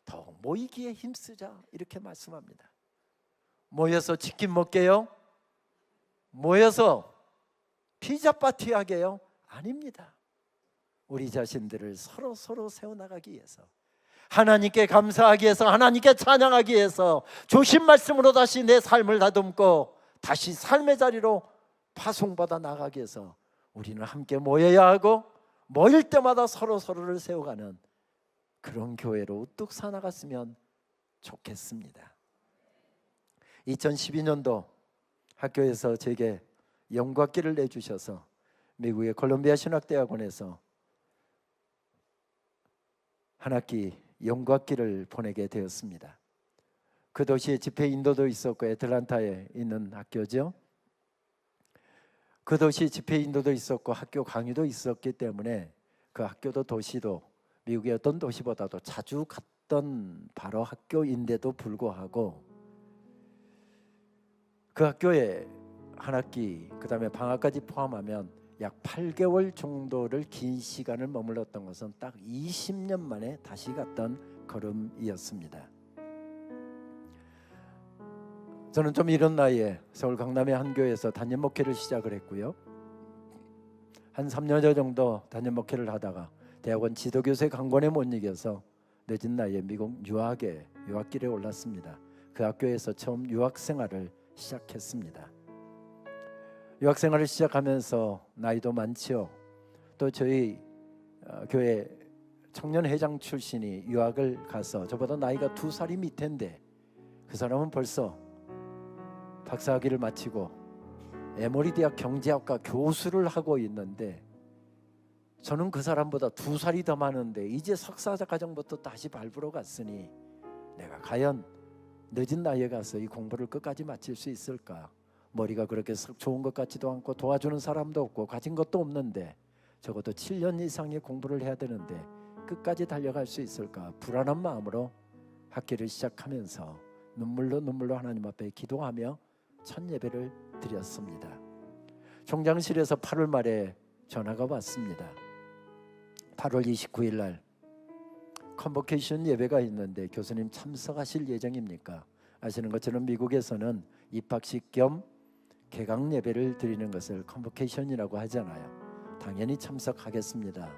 더 모이기에 힘쓰자, 이렇게 말씀합니다. 모여서 치킨 먹게요? 모여서 피자 파티 하게요? 아닙니다. 우리 자신들을 서로 세워나가기 위해서, 하나님께 감사하기 위해서, 하나님께 찬양하기 위해서 주신 말씀으로 다시 내 삶을 다듬고 다시 삶의 자리로 파송받아 나가기 위해서 우리는 함께 모여야 하고, 모일 때마다 서로를 세워가는 그런 교회로 우뚝 살아갔으면 좋겠습니다. 2012년도 학교에서 제게 영곽기를 내주셔서 미국의 콜롬비아 신학대학원에서 한 학기 영곽기를 보내게 되었습니다. 그 도시에 집회 인도도 있었고 애틀란타에 있는 학교죠. 그 도시에 집회 인도도 있었고 학교 강의도 있었기 때문에 그 학교도 도시도 미국의 어떤 도시보다도 자주 갔던 바로 학교인데도 불구하고 그 학교에 한 학기, 그 다음에 방학까지 포함하면 약 8개월 정도를 긴 시간을 머물렀던 것은 딱 20년 만에 다시 갔던 걸음이었습니다. 저는 좀 이런 나이에 서울 강남의 한 교회에서 단임 목회를 시작을 했고요. 한 3년 정도 단임 목회를 하다가 대학원 지도교수의 강권에 못 이겨서 늦은 나이에 미국 유학길에 올랐습니다. 그 학교에서 처음 유학생활을 시작했습니다. 유학생활을 시작하면서 나이도 많지요. 또 저희 교회 청년회장 출신이 유학을 가서 저보다 나이가 2살이 밑인데 그 사람은 벌써 박사학위를 마치고 에모리 대학 경제학과 교수를 하고 있는데 저는 그 사람보다 2살이 더 많은데 이제 석사과정부터 다시 밟으러 갔으니 내가 과연 늦은 나이에 가서 이 공부를 끝까지 마칠 수 있을까? 머리가 그렇게 좋은 것 같지도 않고 도와주는 사람도 없고 가진 것도 없는데 적어도 7년 이상의 공부를 해야 되는데 끝까지 달려갈 수 있을까? 불안한 마음으로 학기를 시작하면서 눈물로 하나님 앞에 기도하며 첫 예배를 드렸습니다. 총장실에서 8월 말에 전화가 왔습니다. 8월 29일 날 컨보케이션 예배가 있는데 교수님 참석하실 예정입니까? 아시는 것처럼 미국에서는 입학식 겸 개강 예배를 드리는 것을 컨보케이션이라고 하잖아요. 당연히 참석하겠습니다.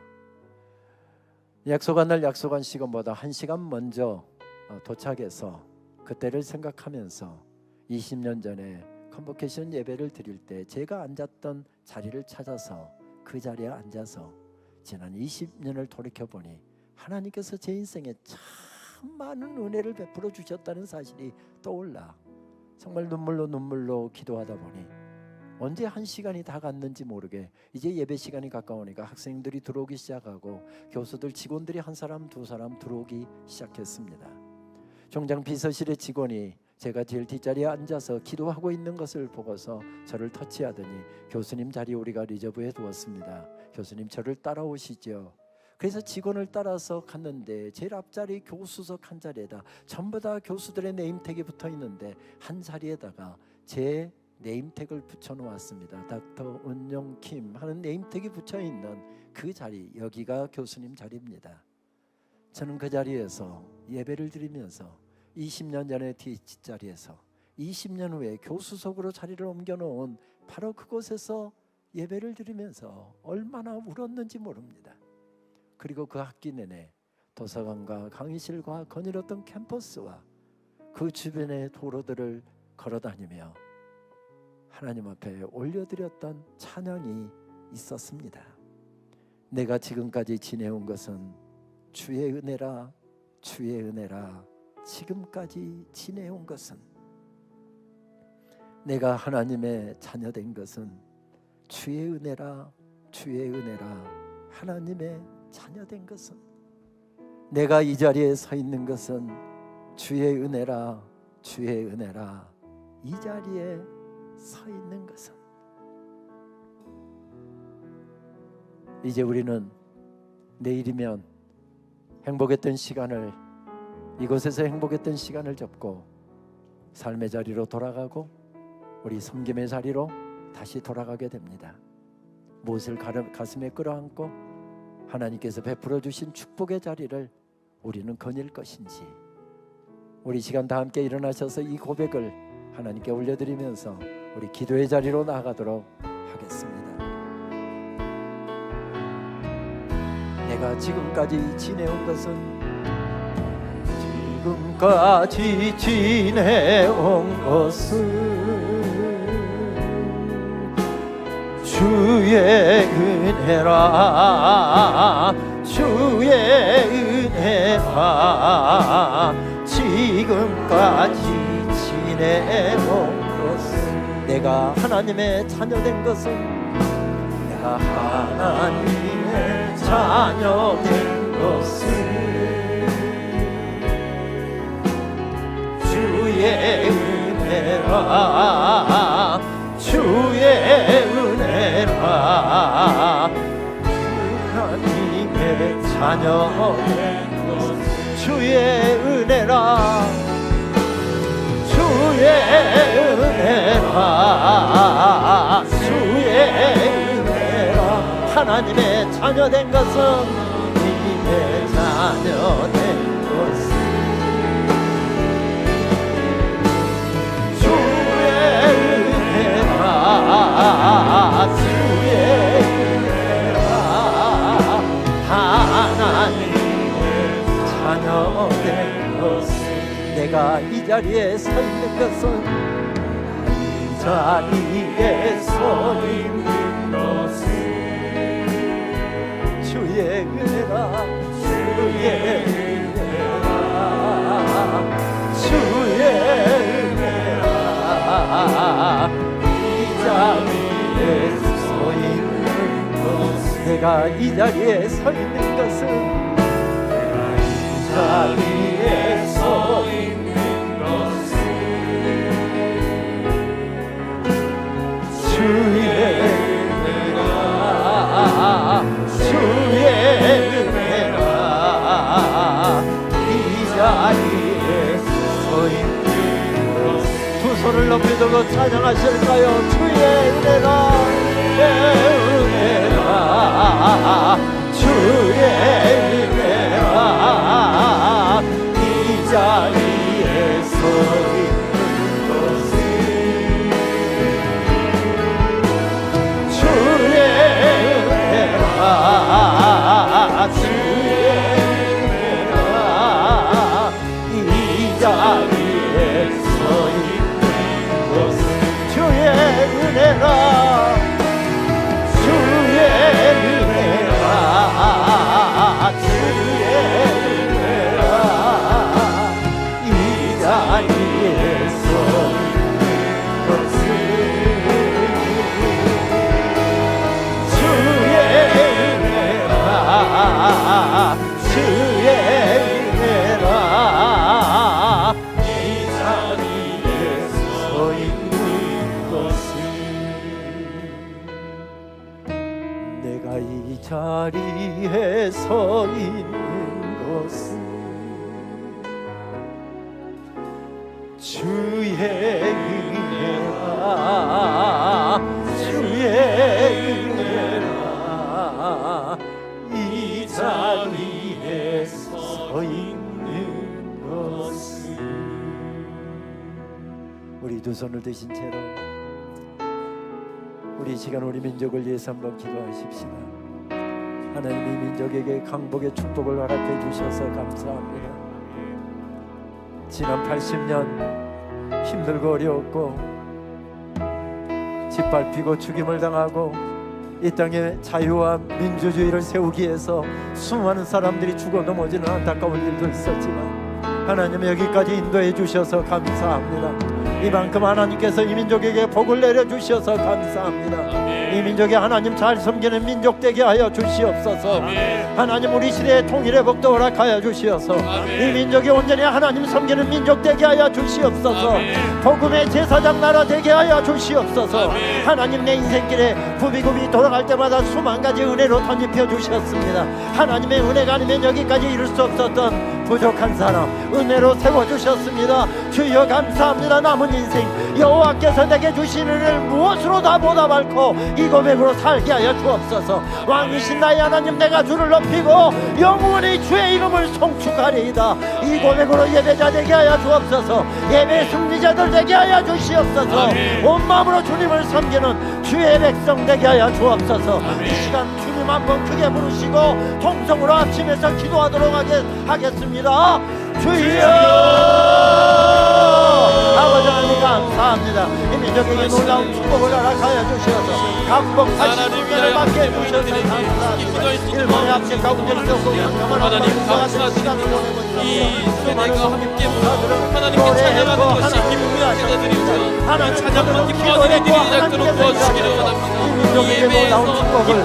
약속한 날 약속한 시간보다 1시간 먼저 도착해서 그때를 생각하면서 20년 전에 컨보케이션 예배를 드릴 때 제가 앉았던 자리를 찾아서 그 자리에 앉아서 지난 20년을 돌이켜보니 하나님께서 제 인생에 참 많은 은혜를 베풀어 주셨다는 사실이 떠올라 정말 눈물로 기도하다 보니 언제 1시간이 다 갔는지 모르게 이제 예배 시간이 가까우니까 학생들이 들어오기 시작하고 교수들 직원들이 한 사람 두 사람 들어오기 시작했습니다. 총장 비서실의 직원이 제가 제일 뒷자리에 앉아서 기도하고 있는 것을 보고서 저를 터치하더니 교수님 자리 우리가 리저브해 두었습니다. 교수님 저를 따라오시죠. 그래서 직원을 따라서 갔는데 제일 앞자리 교수석 한 자리에다 전부 다 교수들의 네임택이 붙어 있는데 한 자리에다가 제 네임택을 붙여 놓았습니다. 닥터 은용 킴 하는 네임택이 붙여 있는 그 자리, 여기가 교수님 자리입니다. 저는 그 자리에서 예배를 드리면서 20년 전의 뒷자리에서 20년 후에 교수석으로 자리를 옮겨놓은 바로 그곳에서 예배를 드리면서 얼마나 울었는지 모릅니다. 그리고 그 학기 내내 도서관과 강의실과 거닐었던 캠퍼스와 그 주변의 도로들을 걸어다니며 하나님 앞에 올려드렸던 찬양이 있었습니다. 내가 지금까지 지내온 것은 주의 은혜라, 주의 은혜라. 지금까지 지내온 것은, 내가 하나님의 자녀된 것은 주의 은혜라, 주의 은혜라. 하나님의 자녀된 것은, 내가 이 자리에 서 있는 것은 주의 은혜라, 주의 은혜라. 이 자리에 서 있는 것은. 이제 우리는 내일이면 행복했던 시간을, 이곳에서 행복했던 시간을 접고 삶의 자리로 돌아가고 우리 섬김의 자리로 다시 돌아가게 됩니다. 무엇을 가슴에 끌어안고 하나님께서 베풀어 주신 축복의 자리를 우리는 거닐 것인지, 우리 시간 다 함께 일어나셔서 이 고백을 하나님께 올려드리면서 우리 기도의 자리로 나아가도록 하겠습니다. 내가 지금까지 지내온 것은, 지금까지 지내온 것은 주의 은혜라, 주의 은혜라. 지금까지 지내온 것은, 내가 하나님의 자녀된 것은, 내가 하나님의 자녀된 것은 주의 은혜라, 주의 은혜라. 하나님의 자녀된 것은 주의 은혜라, 주의 은혜라, 주의 은혜라. 하나님의 자녀된 것은, 하나님의 자녀된 것은 주의 은혜라, 주의 은혜라. 하나님의 자녀된 것은, 내가 이 자리에 서 있는 것은, 이 자리에 서 있는 것은 주의 은혜라, 주의 은혜라, 주의 은혜라. 이 자리에 서 있는 것은, 내가 이 자리에 서 있는 것은, 자리에 서 있는 것은 주의 은혜라, 주의 은혜라. 이 자리에 서 있는 것은, 두 손을 높이 들고 찬양하실까요? 주의 은혜라, 은혜라, 주의 은혜라. 이 자리에 서 있는 것은 주의 은혜라, 주의 은혜라. 이 자리에 서 있는 것은 주의 은혜라, 주의 은혜라, 주의 은혜라. 이 자리에 서 있는 것은 주의 은혜라, 주의 은혜라. 이 자리에 서 있는 것은, 내가 이 자리에 서 있는 것은 주의 은혜라, 주의 은혜라. 이 자리에 서 있는 것은, 우리 두 손을 드신 채로 우리 시간 우리 민족을 위해서 한번 기도하십시다. 하나님, 이 민족에게 강복의 축복을 허락해 주셔서 감사합니다. 지난 80년 힘들고 어려웠고 짓밟히고 죽임을 당하고 이 땅에 자유와 민주주의를 세우기 위해서 수많은 사람들이 죽어 넘어지는 안타까운 일도 있었지만, 하나님 여기까지 인도해 주셔서 감사합니다. 이만큼 하나님께서 이 민족에게 복을 내려주셔서 감사합니다. 이 민족이 하나님 잘 섬기는 민족 되게 하여 주시옵소서. 하나님, 우리 시대의 통일의 복도 허락하여 주시옵소서. 이 민족이 온전히 하나님 섬기는 민족 되게 하여 주시옵소서. 복음의 제사장 나라 되게 하여 주시옵소서. 하나님, 내 인생길에 굽이굽이 돌아갈 때마다 수만 가지 은혜로 덧입혀 주셨습니다. 하나님의 은혜가 아니면 여기까지 이룰 수 없었던 부족한 사람 은혜로 세워주셨습니다. 주여 감사합니다. 남은 인생 여호와께서 내게 주신 은혜를 무엇으로 다 보답할고 이 고백으로 살게 하여 주옵소서. 왕이신 나의 하나님, 내가 주를 높이고 영원히 주의 이름을 송축하리이다. 이 고백으로 예배자 되게 하여 주옵소서. 예배 승리자들 되게 하여 주시옵소서. 온 마음으로 주님을 섬기는 주의 백성 되게 하여 주옵소서. 이 시간 주님 한번 크게 부르시고 통성으로 합심해서 기도하도록 하겠습니다. 주여, 아버지 하나님 감사합니다. 이 민족에게 놀라운 축복을 허락하여 주셔서 강복 80주년을 맞게 해주셔서 감사합니다. 일본의 합체 가운데 있었고 하나님 감사드립니다. 이 세대가 함께 하나님께 찬양하는 것이 기쁨이 되어드리오며 찬양만 기뻐드리는 일이 작도록 도와주시기를 원합니다. 이 예배에서 기뻐해드리는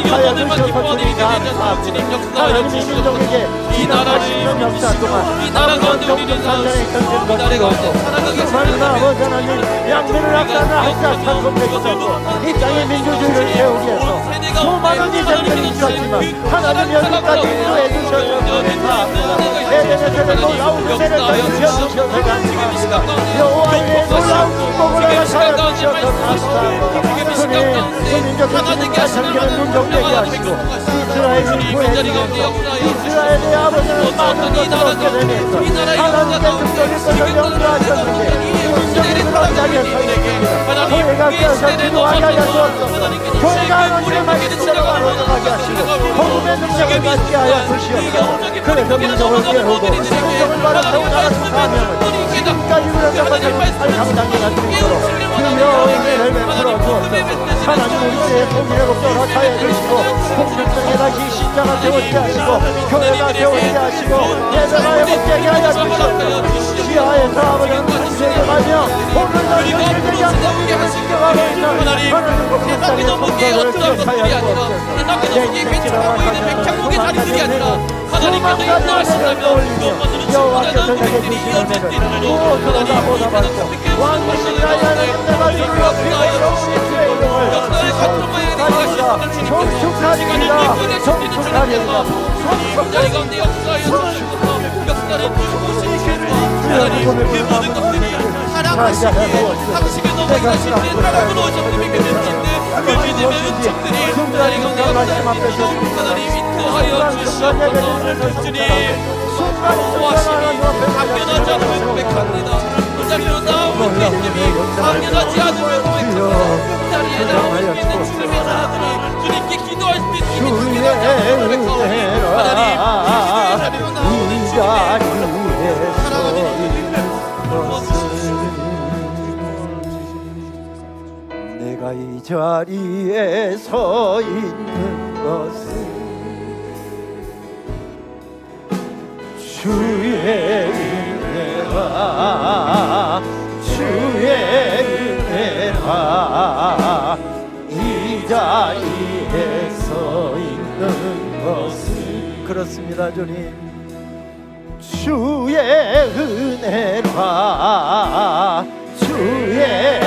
여전을 기뻐드리게 되자 주님 역사하여 주시옵소서. 이 나라를 이루시고 이 나라 가운데 우리를 낳으시고 이 나라 가운데 살아가게 하시옵소서. 양면을 악사나 학사 찬송되시옵소서. 이 땅의 민주주의를 세우기 위해서 수많은 희생들이 있었지만 하나님 여기까지 인도해 주셔서 감사합니다. 세대의 세대 놀라운 은혜를 주셔서 감사합니다. 여호와의 놀라운 축복을 허락하여 주셔서 감사합니다. 주님, 그 민족의 주님과 정결한 눈동되게 하시고 이스라엘을 구해주셔서 이스라엘의 아버지는 많은 것을 얻게 되면서 하나님께 특별히 것을 영도하셨는데 이 민족이 그런 자리에 서 있습니다. 교회가 깨어서 기도하게 하여 주옵소서. 교회가 하나님의 말씀대로 걸어가게 하시고 복음의 능력을 갖게 하여 주시옵소서. 그래서 민족을 깨우고 민족을 바라보고 나라의 사명을 지금까지 그렇게 살 감당해 갈 수 있도록 주여 은혜를 베풀어 주옵소서. 하나님 우리의 통일을 허락하여 주시고 공평성에 다시 십자가 세우게 하시고 교회가 세우게 하시고 예배가 회복되게 하여 주시옵소서. 지하에서 아버지는 세계하며 오늘날 현실들이 양성을 지켜가고 있는 하나님 공평성의 성도를 기억하여 주옵소서. 내 인생이라고 하시는 하나님께서 인도하신다면 여호와께서 내게 주신 은혜를 무엇으로 다 보답할까. 왕이신 나의 하나님, 내가 주를 높이고 영원히 주의 이름을 송축하리이다. 송축하리이다. 하나님 그 모든 것들이 하나님하시고 당신의 너무 나라로 오셨음이 믿어진데 그 믿음의 은총들이 하나님 가운데 역사하시고 하나님 인도하여 주시옵소서. 주님 보호하심이 당연하지 않으면 고백합니다. 그 자리로 나오는 믿음이 당연하지 않으면 고백합니다. 그 자리에 나오는 믿는 주님의 자녀들이 주님께 기도할 수 있는 주님의 자녀들을 고백합니다. 하나님 이 자리로 나오는 주님의 내가 이 자리에 서 있는 것은 주의 은혜라 주의 은혜라 이 자리에 서 있는 것은 그렇습니다. 주님 주의 은혜라 주의